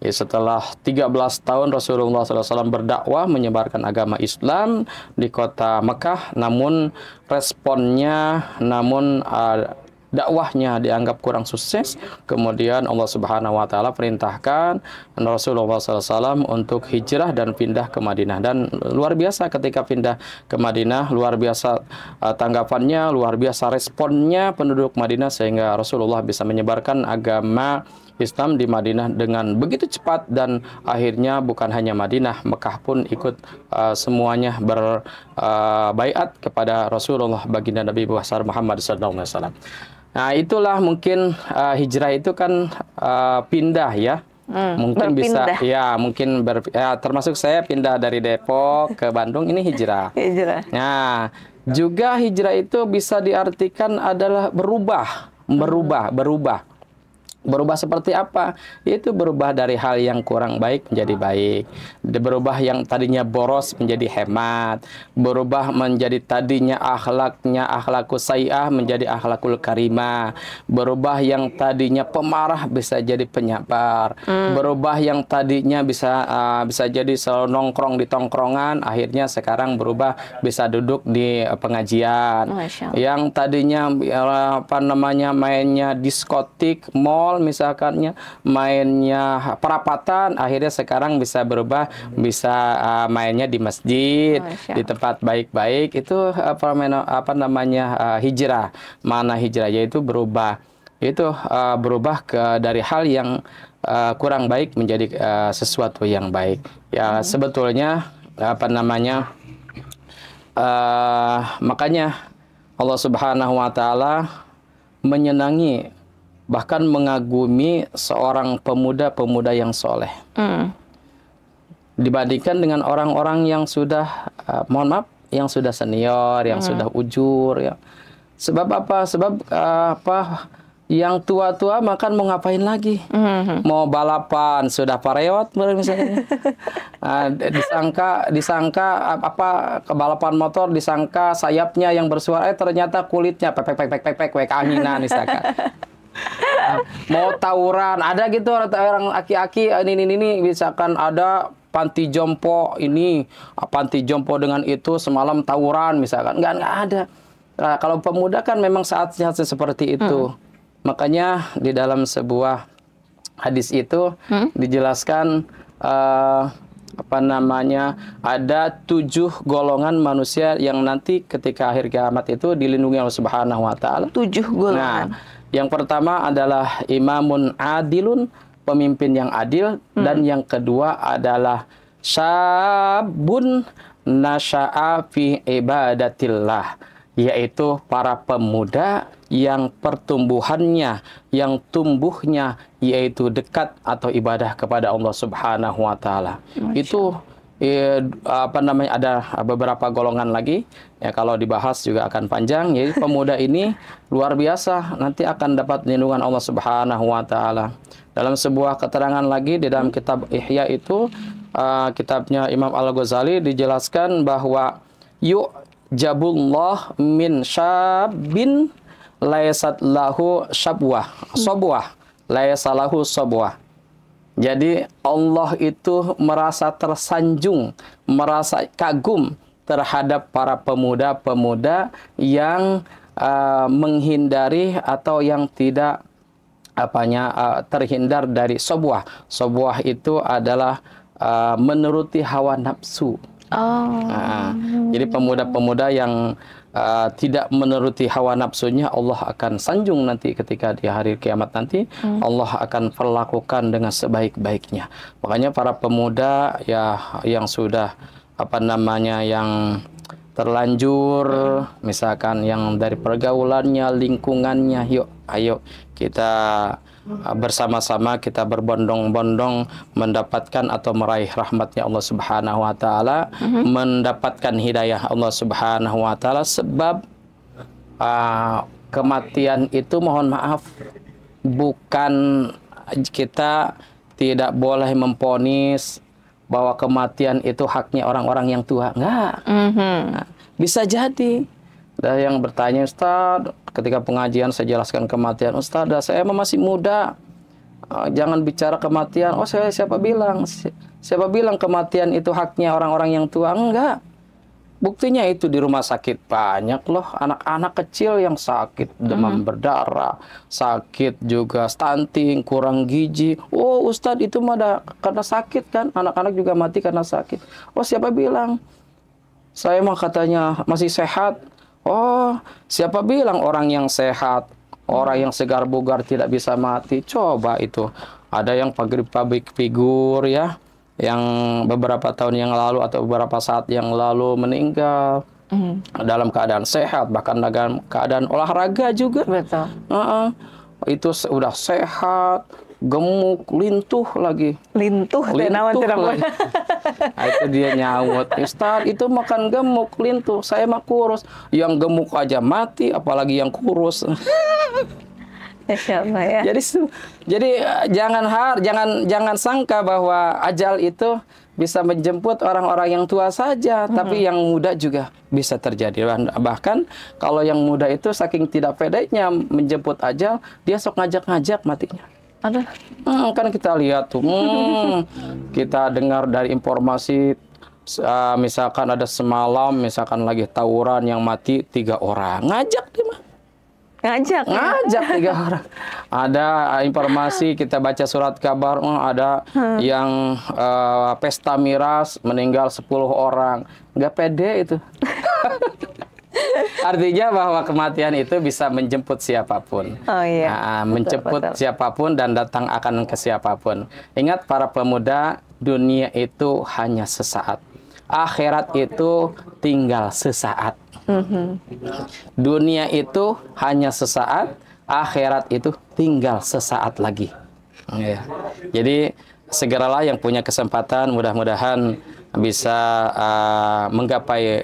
Ya, setelah 13 tahun Rasulullah SAW berdakwah menyebarkan agama Islam di kota Mekah, namun responnya, dakwahnya dianggap kurang sukses. Kemudian Allah Subhanahu wa taala perintahkan Rasulullah SAW untuk hijrah dan pindah ke Madinah, dan luar biasa ketika pindah ke Madinah, luar biasa tanggapannya, luar biasa responnya penduduk Madinah, sehingga Rasulullah bisa menyebarkan agama Islam di Madinah dengan begitu cepat, dan akhirnya bukan hanya Madinah, Mekah pun ikut semuanya berbaiat kepada Rasulullah baginda Nabi besar Muhammad SAW. Nah, itulah mungkin hijrah itu kan pindah ya. Mungkin berpindah. Bisa ya, mungkin termasuk saya pindah dari Depok ke Bandung, ini hijrah. Nah, juga hijrah itu bisa diartikan adalah berubah. Berubah seperti apa? Yaitu berubah dari hal yang kurang baik menjadi baik. Berubah yang tadinya boros menjadi hemat. Berubah menjadi tadinya akhlakul sayyi'ah menjadi akhlakul karimah. Berubah yang tadinya pemarah bisa jadi penyabar. Berubah yang tadinya bisa jadi selalu nongkrong di tongkrongan, akhirnya sekarang berubah bisa duduk di pengajian. Yang tadinya mainnya diskotik, mall misalkannya, mainnya perapatan, akhirnya sekarang bisa berubah, bisa mainnya di masjid, di tempat baik-baik. Itu hijrah. Mana hijrah? Yaitu berubah. Itu berubah dari hal yang kurang baik menjadi sesuatu yang baik. Ya, sebetulnya makanya Allah Subhanahu wa taala menyenangi, bahkan mengagumi seorang pemuda-pemuda yang soleh. Dibandingkan dengan orang-orang yang sudah, mohon maaf, yang sudah senior, yang sudah ujur. Ya. Sebab apa? Yang tua-tua makan mau ngapain lagi? Mau balapan, sudah parewat misalnya. disangka ke balapan motor, disangka sayapnya yang bersuara, ternyata kulitnya pek anginan misalkan. Mau tawuran, ada gitu orang aki-aki ini misalkan ada panti jompo dengan itu semalam tawuran misalkan. Enggak ada. Nah, kalau pemuda kan memang saatnya seperti itu. Makanya di dalam sebuah hadis itu dijelaskan ada 7 golongan manusia yang nanti ketika akhir kiamat itu dilindungi Allah Subhanahu wa taala. 7 golongan. Nah, yang pertama adalah imamun adilun, pemimpin yang adil, dan yang kedua adalah syabun nasya'a fi ibadatillah, yaitu para pemuda yang pertumbuhannya, yang tumbuhnya yaitu dekat atau ibadah kepada Allah Subhanahu wa taala. Itu ada beberapa golongan lagi ya, kalau dibahas juga akan panjang. Jadi pemuda ini luar biasa, nanti akan dapat lindungan Allah Subhanahu wa taala. Dalam sebuah keterangan lagi di dalam kitab Ihya itu, kitabnya Imam Al-Ghazali, dijelaskan bahwa jabullah min syabin laysat lahu sobwah laysalahu sobwah. Jadi Allah itu merasa tersanjung, merasa kagum terhadap para pemuda-pemuda yang menghindari atau yang tidak terhindar dari sobwah. Sobwah itu adalah menuruti hawa nafsu. Jadi pemuda-pemuda yang tidak menuruti hawa nafsunya, Allah akan sanjung nanti ketika di hari kiamat nanti. Allah akan perlakukan dengan sebaik-baiknya. Makanya para pemuda ya yang sudah yang terlanjur, misalkan yang dari pergaulannya, lingkungannya, ayo kita bersama-sama, kita berbondong-bondong mendapatkan atau meraih rahmatnya Allah Subhanahu wa taala, mendapatkan hidayah Allah Subhanahu wa taala. Sebab kematian itu, mohon maaf, bukan, kita tidak boleh memponis bahwa kematian itu haknya orang-orang yang tua. Enggak. Nah, bisa jadi ada yang bertanya, Ustaz, ketika pengajian saya jelaskan kematian, Ustaz, saya masih muda, jangan bicara kematian. Oh, siapa bilang kematian itu haknya orang-orang yang tua? Enggak. Buktinya itu di rumah sakit banyak loh anak-anak kecil yang sakit demam berdarah, sakit juga stunting, kurang gizi. Oh, Ustadz, itu mah karena sakit kan? Anak-anak juga mati karena sakit. Oh, siapa bilang? Saya mah katanya masih sehat. Oh, siapa bilang orang yang sehat, orang yang segar bugar tidak bisa mati? Coba itu. Ada yang pabrik figur ya, yang beberapa tahun yang lalu atau beberapa saat yang lalu meninggal dalam keadaan sehat, bahkan dalam keadaan olahraga juga. Betul. Itu udah sehat, gemuk, lintuh lagi. Lintuh lagi. Nah, itu dia nyaut, Ustaz, itu makan gemuk, lintuh, saya mah kurus. Yang gemuk aja mati, apalagi yang kurus. Ya. Jadi jangan sangka bahwa ajal itu bisa menjemput orang-orang yang tua saja, tapi yang muda juga bisa terjadi. Bahkan kalau yang muda itu saking tidak pedenya menjemput ajal, dia sok ngajak-ngajak matinya. Aduh. Kan kita lihat tuh, kita dengar dari informasi, misalkan ada semalam, misalkan lagi tawuran yang mati 3 orang, ngajak dia mah. Ngajak 3 orang. Ada informasi, kita baca surat kabar, ada yang pesta miras meninggal 10 orang. Nggak pede itu. Artinya bahwa kematian itu bisa menjemput siapapun. Oh iya. Menjemput siapapun dan datang akan ke siapapun. Ingat para pemuda, dunia itu hanya sesaat. Akhirat itu tinggal sesaat. Dunia itu hanya sesaat, akhirat itu tinggal sesaat lagi. Ya. Jadi segeralah yang punya kesempatan, mudah-mudahan bisa menggapai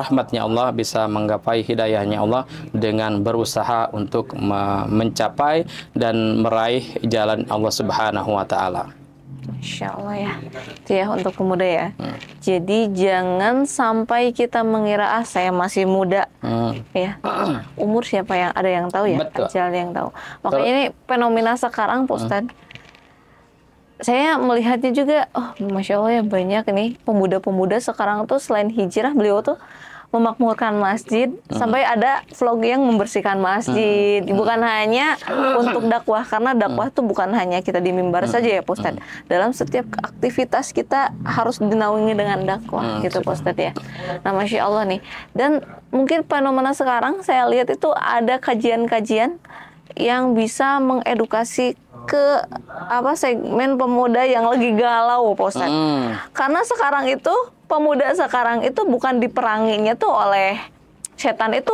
rahmatnya Allah, bisa menggapai hidayahnya Allah dengan berusaha untuk mencapai dan meraih jalan Allah Subhanahu wa taala. Insya Allah ya. Itu ya untuk pemuda ya. Jadi jangan sampai kita mengira saya masih muda. Ya. Umur siapa yang ada yang tahu ya? Betul. Ajal yang tahu. Makanya ini fenomena sekarang Pak Ustadz. Saya melihatnya juga, Masya Allah ya banyak nih pemuda-pemuda sekarang tuh selain hijrah beliau tuh memakmurkan masjid, sampai ada vlog yang membersihkan masjid. Bukan hanya untuk dakwah, karena dakwah itu bukan hanya kita di mimbar saja ya Pak Ustadz. Dalam setiap aktivitas kita harus dinaungi dengan dakwah gitu Pak Ustadz ya. Nah Masya Allah nih. Dan mungkin fenomena sekarang saya lihat itu ada kajian-kajian yang bisa mengedukasi ke segmen pemuda yang lagi galau Pak Ustadz. Karena sekarang itu pemuda sekarang itu bukan diperanginya tuh oleh setan itu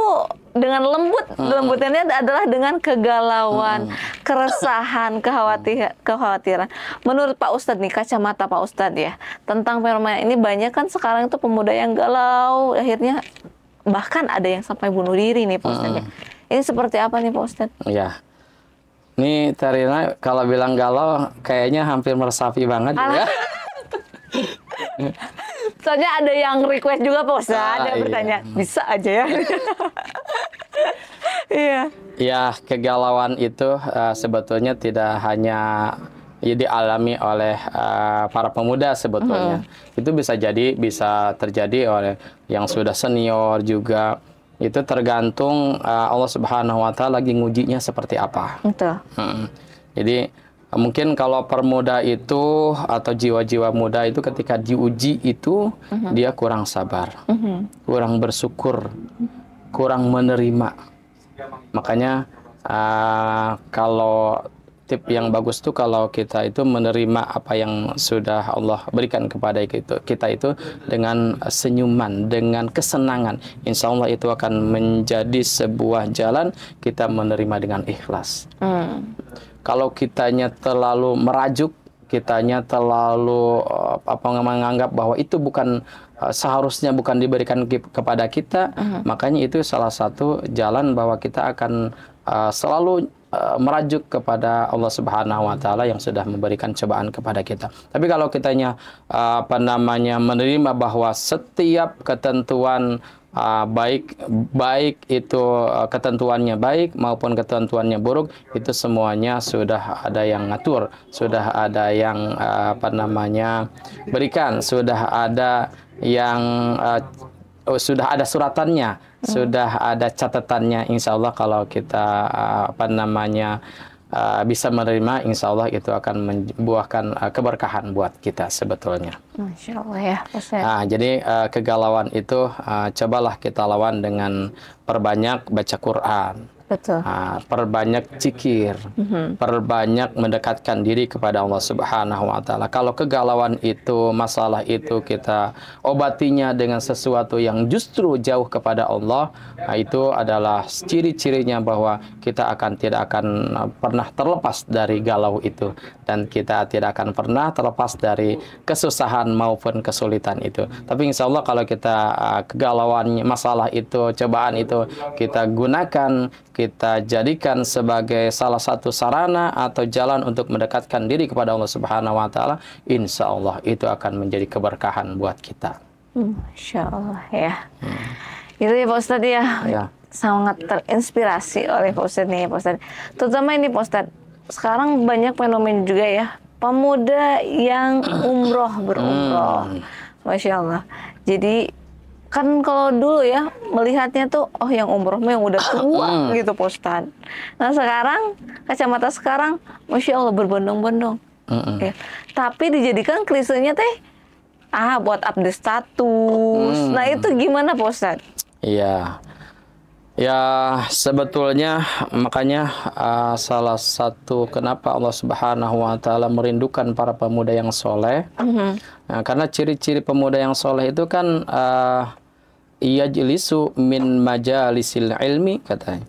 dengan lembut. Lembutannya adalah dengan kegalauan, keresahan, kekhawatiran. Menurut Pak Ustadz nih, kacamata Pak Ustadz ya, tentang fenomena ini banyak kan sekarang itu pemuda yang galau, akhirnya bahkan ada yang sampai bunuh diri nih Pak Ustadz ya. Ini seperti apa nih Pak Ustadz? Ya. Ini Tarina kalau bilang galau kayaknya hampir meresapi banget ya. Soalnya ada yang request juga Pak Ustadz, ada yang bertanya, bisa aja ya? Iya. Ya, kegalauan itu sebetulnya tidak hanya dialami oleh para pemuda sebetulnya. Itu bisa terjadi oleh yang sudah senior juga. Itu tergantung Allah Subhanahu wa Ta'ala lagi ngujinya seperti apa. Betul. Jadi mungkin kalau permuda itu atau jiwa-jiwa muda itu ketika diuji itu dia kurang sabar, kurang bersyukur, kurang menerima. Makanya kalau tip yang bagus tuh kalau kita itu menerima apa yang sudah Allah berikan kepada kita itu dengan senyuman, dengan kesenangan. Insya Allah itu akan menjadi sebuah jalan kita menerima dengan ikhlas. Kalau kitanya terlalu merajuk, kitanya terlalu menganggap bahwa itu bukan seharusnya bukan diberikan kepada kita, makanya itu salah satu jalan bahwa kita akan selalu merajuk kepada Allah Subhanahu wa Ta'ala yang sudah memberikan cobaan kepada kita. Tapi kalau kitanya menerima bahwa setiap ketentuan baik itu ketentuannya baik maupun ketentuannya buruk, itu semuanya sudah ada yang ngatur, sudah ada yang berikan, sudah ada yang sudah ada suratannya, sudah ada catatannya. Insya Allah kalau kita bisa menerima, insya Allah itu akan membuahkan keberkahan buat kita sebetulnya. Masya Allah ya. Nah, jadi kegalauan itu cobalah kita lawan dengan perbanyak baca Quran. Betul. Perbanyak zikir, perbanyak mendekatkan diri kepada Allah Subhanahu wa Ta'ala. Kalau kegalauan itu, masalah itu kita obatinya dengan sesuatu yang justru jauh kepada Allah, itu adalah ciri-cirinya bahwa kita tidak akan pernah terlepas dari galau itu, dan kita tidak akan pernah terlepas dari kesusahan maupun kesulitan itu. Tapi insya Allah kalau kita kegalauan, masalah itu, cobaan itu kita gunakan, kita jadikan sebagai salah satu sarana atau jalan untuk mendekatkan diri kepada Allah Subhanahu wa Ta'ala, insya Allah itu akan menjadi keberkahan buat kita. Masya Allah ya. Itu ya Pak Ustadz ya. Sangat terinspirasi oleh Pak Ustadz nih Pak Ustadz. Terutama ini Pak Ustadz, sekarang banyak fenomena juga ya, pemuda yang berumroh. Masya Allah. Jadi kan kalau dulu ya melihatnya tuh yang umroh yang udah tua gitu Pak Ustadz. Nah sekarang kacamata sekarang Masya Allah berbondong-bondong. Ya. Tapi dijadikan klisenya buat update status. Nah itu gimana Pak Ustadz? Iya. Ya sebetulnya makanya salah satu kenapa Allah Subhanahu wa Ta'ala merindukan para pemuda yang soleh. Nah, karena ciri-ciri pemuda yang soleh itu kan yajlisu min majalisil ilmi katanya.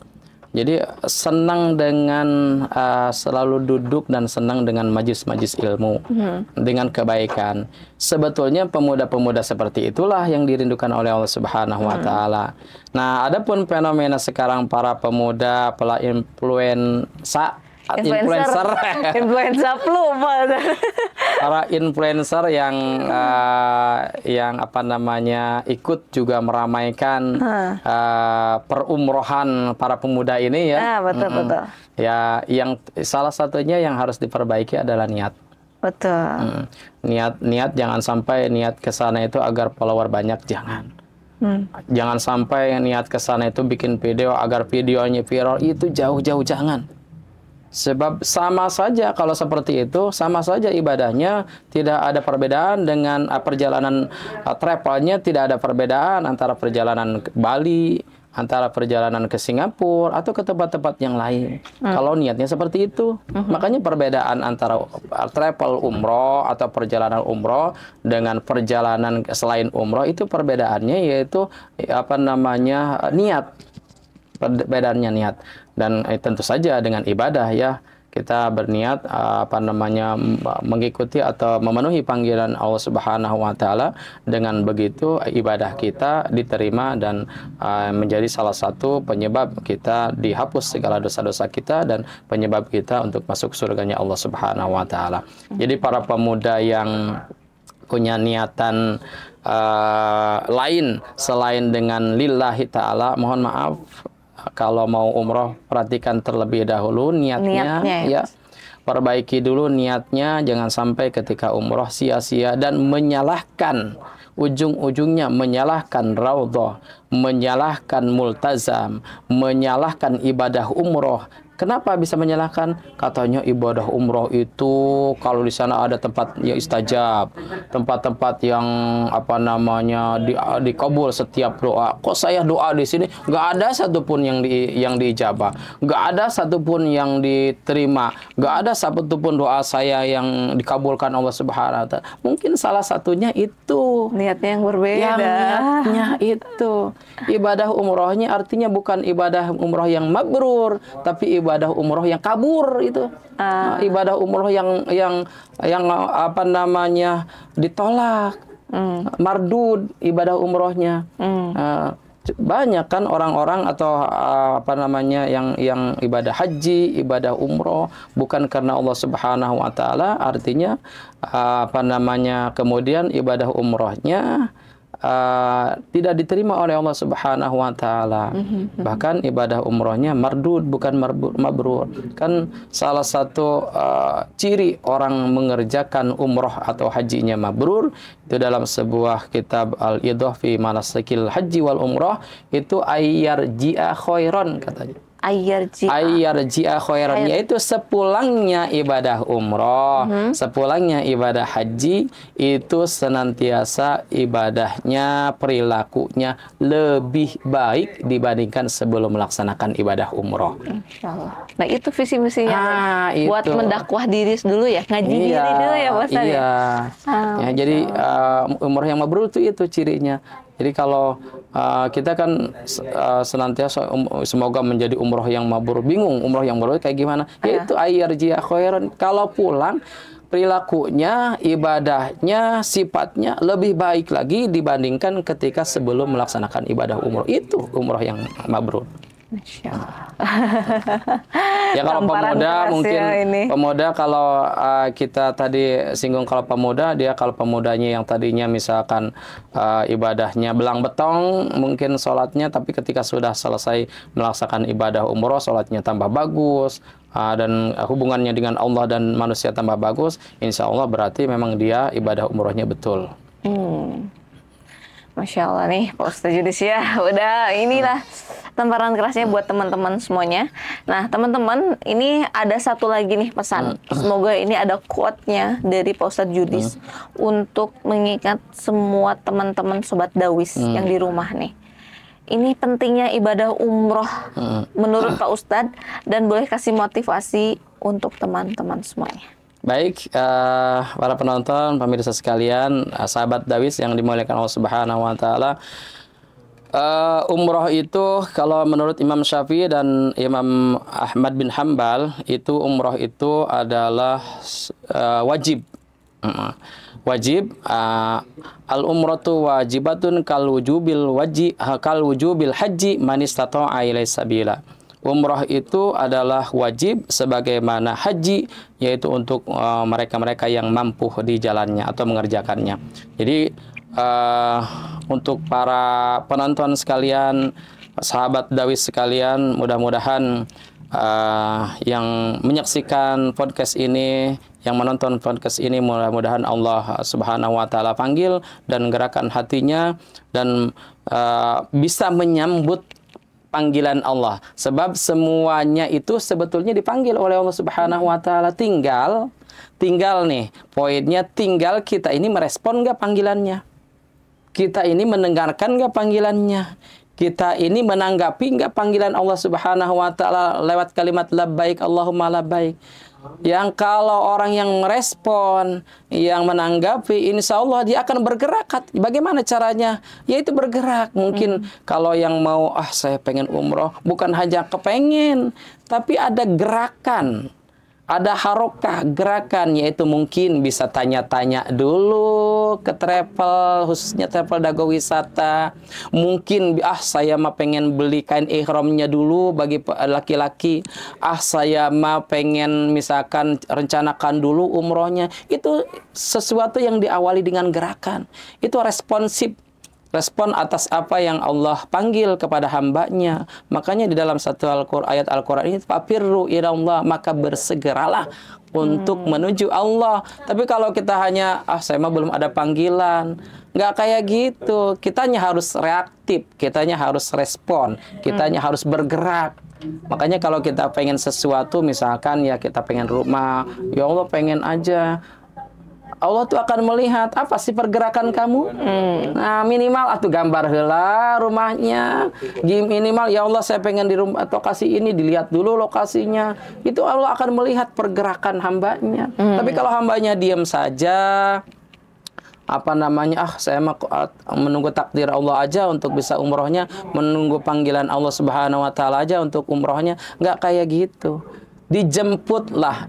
Jadi senang dengan selalu duduk dan senang dengan majlis-majlis ilmu, dengan kebaikan. Sebetulnya pemuda-pemuda seperti itulah yang dirindukan oleh Allah Subhanahu wa Ta'ala. Nah, adapun fenomena sekarang para pemuda influensa influencer. Influencer flu. Para influencer yang apa namanya ikut juga meramaikan perumrohan para pemuda ini ya. Betul. Ya, yang salah satunya yang harus diperbaiki adalah niat. Betul. Niat jangan sampai niat ke sana itu agar follower banyak, jangan. Jangan sampai niat ke sana itu bikin video agar videonya viral, itu jauh-jauh jangan. Sebab sama saja kalau seperti itu, sama saja ibadahnya, tidak ada perbedaan dengan perjalanan travelnya, tidak ada perbedaan antara perjalanan ke Bali, antara perjalanan ke Singapura atau ke tempat-tempat yang lain. Kalau niatnya seperti itu, makanya perbedaan antara travel umroh atau perjalanan umroh dengan perjalanan selain umroh itu perbedaannya yaitu apa namanya niat. Perbedaannya niat. Dan tentu saja dengan ibadah ya, kita berniat apa namanya mengikuti atau memenuhi panggilan Allah Subhanahu wa taala. Dengan begitu ibadah kita diterima dan menjadi salah satu penyebab kita dihapus segala dosa-dosa kita dan penyebab kita untuk masuk surganya Allah Subhanahu wa taala. Jadi para pemuda yang punya niatan lain selain dengan lillahi taala, mohon maaf, kalau mau umroh perhatikan terlebih dahulu niatnya ya. Perbaiki dulu niatnya, jangan sampai ketika umroh sia-sia dan menyalahkan, ujung-ujungnya menyalahkan raudhah, menyalahkan multazam, menyalahkan ibadah umroh. Kenapa bisa menyalahkan? Katanya ibadah umroh itu kalau di sana ada tempat yang istajab, tempat-tempat yang apa namanya dikabul setiap doa. Kok saya doa di sini nggak ada satupun yang diijabah, nggak ada satupun yang diterima, nggak ada satupun doa saya yang dikabulkan Allah Subhanahu wa taala. Mungkin salah satunya itu niatnya yang berbeda. Ya, niatnya itu. Ibadah umrohnya artinya bukan ibadah umroh yang mabrur, tapi ibadah umroh yang kabur itu. Ibadah umroh yang apa namanya ditolak. Mardud ibadah umrohnya. Banyak kan orang-orang atau apa namanya yang ibadah haji, ibadah umroh bukan karena Allah Subhanahu wa taala, artinya apa namanya kemudian ibadah umrohnya tidak diterima oleh Allah Subhanahu wa taala. Bahkan ibadah umrohnya mardud bukan mabrur. Kan salah satu ciri orang mengerjakan umroh atau hajinya mabrur itu dalam sebuah kitab Al-Idah fi Manasikil Haji wal Umrah itu ayyarji'a khairan katanya. Ayyarji'a khairan, yaitu sepulangnya ibadah umroh, sepulangnya ibadah haji itu senantiasa ibadahnya, perilakunya lebih baik dibandingkan sebelum melaksanakan ibadah umroh. Insyaallah. Nah itu visi misinya buat mendakwah diri dulu ya, ngaji diri dulu ya Pak Ustaz. Iya. Ya, jadi umroh yang mabrur itu cirinya. Jadi kalau kita kan senantiasa semoga menjadi umroh yang mabrur, bingung umroh yang mabrur kayak gimana? Yaitu ayyarji'a khairan. Kalau pulang perilakunya, ibadahnya, sifatnya lebih baik lagi dibandingkan ketika sebelum melaksanakan ibadah umroh. Itu umroh yang mabrur. Masya Allah. Ya kalau pemuda mungkin pemuda kalau kita tadi singgung kalau pemuda, dia kalau pemudanya yang tadinya misalkan ibadahnya belang betong mungkin sholatnya, tapi ketika sudah selesai melaksanakan ibadah umroh sholatnya tambah bagus dan hubungannya dengan Allah dan manusia tambah bagus, insya Allah berarti memang dia ibadah umrohnya betul. Masya Allah nih Pak Ustaz Judis ya, udah inilah tamparan kerasnya buat teman-teman semuanya. Nah teman-teman, ini ada satu lagi nih pesan, semoga ini ada quote-nya dari Pak Ustaz Judis untuk mengikat semua teman-teman Sobat Dawis yang di rumah nih. Ini pentingnya ibadah umroh menurut Pak Ustadz, dan boleh kasih motivasi untuk teman-teman semuanya. Baik, para penonton, pemirsa sekalian, sahabat Dawis yang dimuliakan Allah Subhanahu wa taala. Umroh itu kalau menurut Imam Syafi'i dan Imam Ahmad bin Hambal itu umroh itu adalah wajib. Wajib, al-umratu wajibatun kal wujubil haji man istata'a ilaihi sabila. umroh itu adalah wajib sebagaimana haji, yaitu untuk mereka-mereka yang mampu di jalannya atau mengerjakannya. Jadi untuk para penonton sekalian, sahabat Dawis sekalian, mudah-mudahan yang menyaksikan podcast ini, yang menonton podcast ini, mudah-mudahan Allah Subhanahu wa taala panggil dan gerakan hatinya dan bisa menyambut panggilan Allah. Sebab semuanya itu sebetulnya dipanggil oleh Allah Subhanahu wa taala. Tinggal nih poinnya, tinggal kita ini merespon enggak panggilannya. Kita ini mendengarkan enggak panggilannya. Kita ini menanggapi enggak panggilan Allah Subhanahu wa taala lewat kalimat labbaik Allahumma labbaik. Yang kalau orang yang merespon, yang menanggapi, insya Allah dia akan bergerak. Bagaimana caranya? Yaitu bergerak. Mungkin kalau yang mau, saya pengen umroh, bukan hanya kepengen, tapi ada gerakan. Ada harokah, gerakan, yaitu mungkin bisa tanya-tanya dulu ke travel, khususnya travel Dago Wisata. Mungkin, saya mah pengen beli kain ihramnya dulu bagi laki-laki. Saya mah pengen misalkan rencanakan dulu umrohnya. Itu sesuatu yang diawali dengan gerakan. Itu responsif. Respon atas apa yang Allah panggil kepada hambanya. Makanya di dalam satu ayat Al-Quran ini, fafirru ilallah, maka bersegeralah untuk menuju Allah. Tapi kalau kita hanya, saya mah belum ada panggilan, nggak kayak gitu. Kitanya harus reaktif, kitanya harus respon, kitanya harus bergerak. Makanya kalau kita pengen sesuatu, misalkan ya kita pengen rumah, ya Allah pengen aja, Allah tuh akan melihat apa sih pergerakan kamu. Nah, minimal atuh gambar heula rumahnya. Minimal ya Allah saya pengen di rumah atau lokasi ini, dilihat dulu lokasinya. Itu Allah akan melihat pergerakan hambanya. Tapi kalau hambanya diam saja, saya menunggu takdir Allah aja untuk bisa umrohnya, menunggu panggilan Allah Subhanahu wa taala aja untuk umrohnya, nggak kayak gitu. Dijemputlah.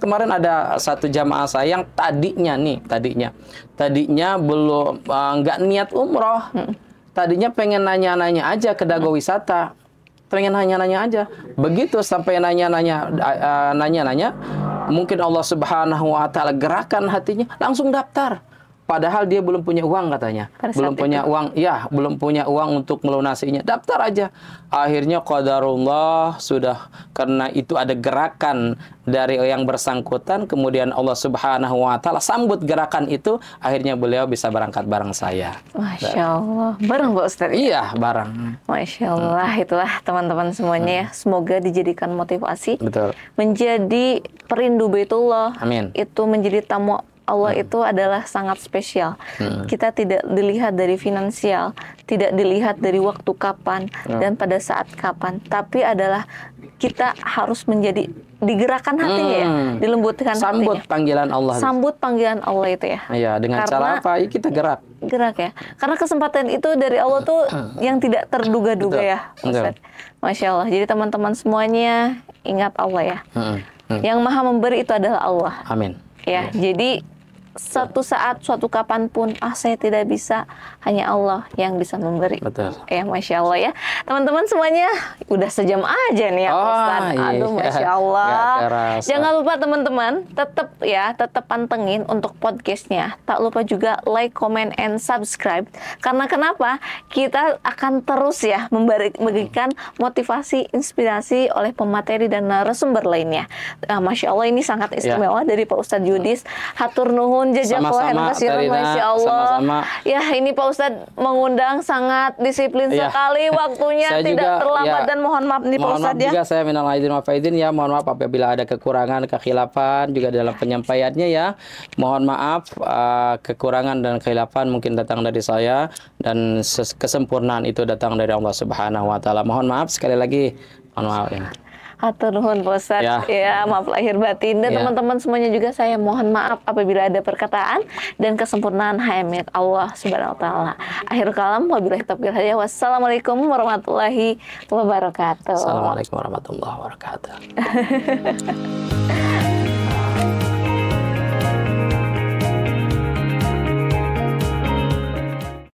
Kemarin ada satu jamaah saya yang tadinya belum nggak niat umroh. Tadinya pengen nanya-nanya aja ke Dago Wisata, pengen nanya-nanya aja. Begitu sampai nanya-nanya, mungkin Allah Subhanahu wa taala gerakan hatinya, langsung daftar. Padahal dia belum punya uang katanya. Belum punya uang untuk melunasinya. Daftar aja. Akhirnya qadarullah, sudah karena itu ada gerakan dari yang bersangkutan, kemudian Allah Subhanahu wa taala sambut gerakan itu, akhirnya beliau bisa berangkat bareng saya. Masya Allah. Bareng Pak Ustadz? Iya, bareng. Masya Allah. Itulah teman-teman semuanya ya. Semoga dijadikan motivasi. Betul. Menjadi perindu Baitullah. Amin. Itu menjadi tamu Allah itu adalah sangat spesial. Kita tidak dilihat dari finansial, tidak dilihat dari waktu kapan dan pada saat kapan, tapi adalah kita harus menjadi digerakkan hatinya ya, dilembutkan Sambut hatinya. Panggilan Allah. Sambut panggilan Allah itu ya. Iya, dengan cara apa? Kita gerak. Gerak ya. Karena kesempatan itu dari Allah tuh yang tidak terduga-duga ya, Ustaz. Masya Allah. Jadi teman-teman semuanya ingat Allah ya. Yang Maha Memberi itu adalah Allah. Amin. Ya, jadi suatu saat, suatu kapanpun, saya tidak bisa, hanya Allah yang bisa memberi. Betul. Ya, Masya Allah ya. Teman-teman semuanya, udah sejam aja nih ya, Ustaz. Aduh, Masya Allah. Jangan lupa teman-teman, tetap pantengin untuk podcastnya. Tak lupa juga like, comment, and subscribe. Karena kenapa? Kita akan terus ya memberikan motivasi, inspirasi oleh pemateri dan narasumber lainnya. Masya Allah, ini sangat istimewa dari Pak Ustadz Yudis. Hatur nuhun. Sama-sama, Masya Allah. Sama-sama. Ya, ini Pak Ustadz mengundang sangat disiplin sekali waktunya, tidak terlambat dan mohon maaf nih Pak Ustadz ya. Mohon maaf juga saya minal aidin wal faizin ya. Mohon maaf apabila ada kekurangan, kekhilafan juga dalam penyampaiannya ya. Mohon maaf kekurangan dan kekhilafan mungkin datang dari saya, dan kesempurnaan itu datang dari Allah Subhanahu wa taala. Mohon maaf sekali lagi. Mohon maaf ya. Hatur nuhun Pak Ustadz. Ya, maaf lahir batin. Dan teman-teman semuanya juga saya mohon maaf apabila ada perkataan dan kesempurnaan hanya milik Allah Subhanahu wa taala. Akhirul kalam, wabillahi taufiq wal hidayah. Wassalamualaikum warahmatullahi wabarakatuh. Assalamualaikum warahmatullahi wabarakatuh.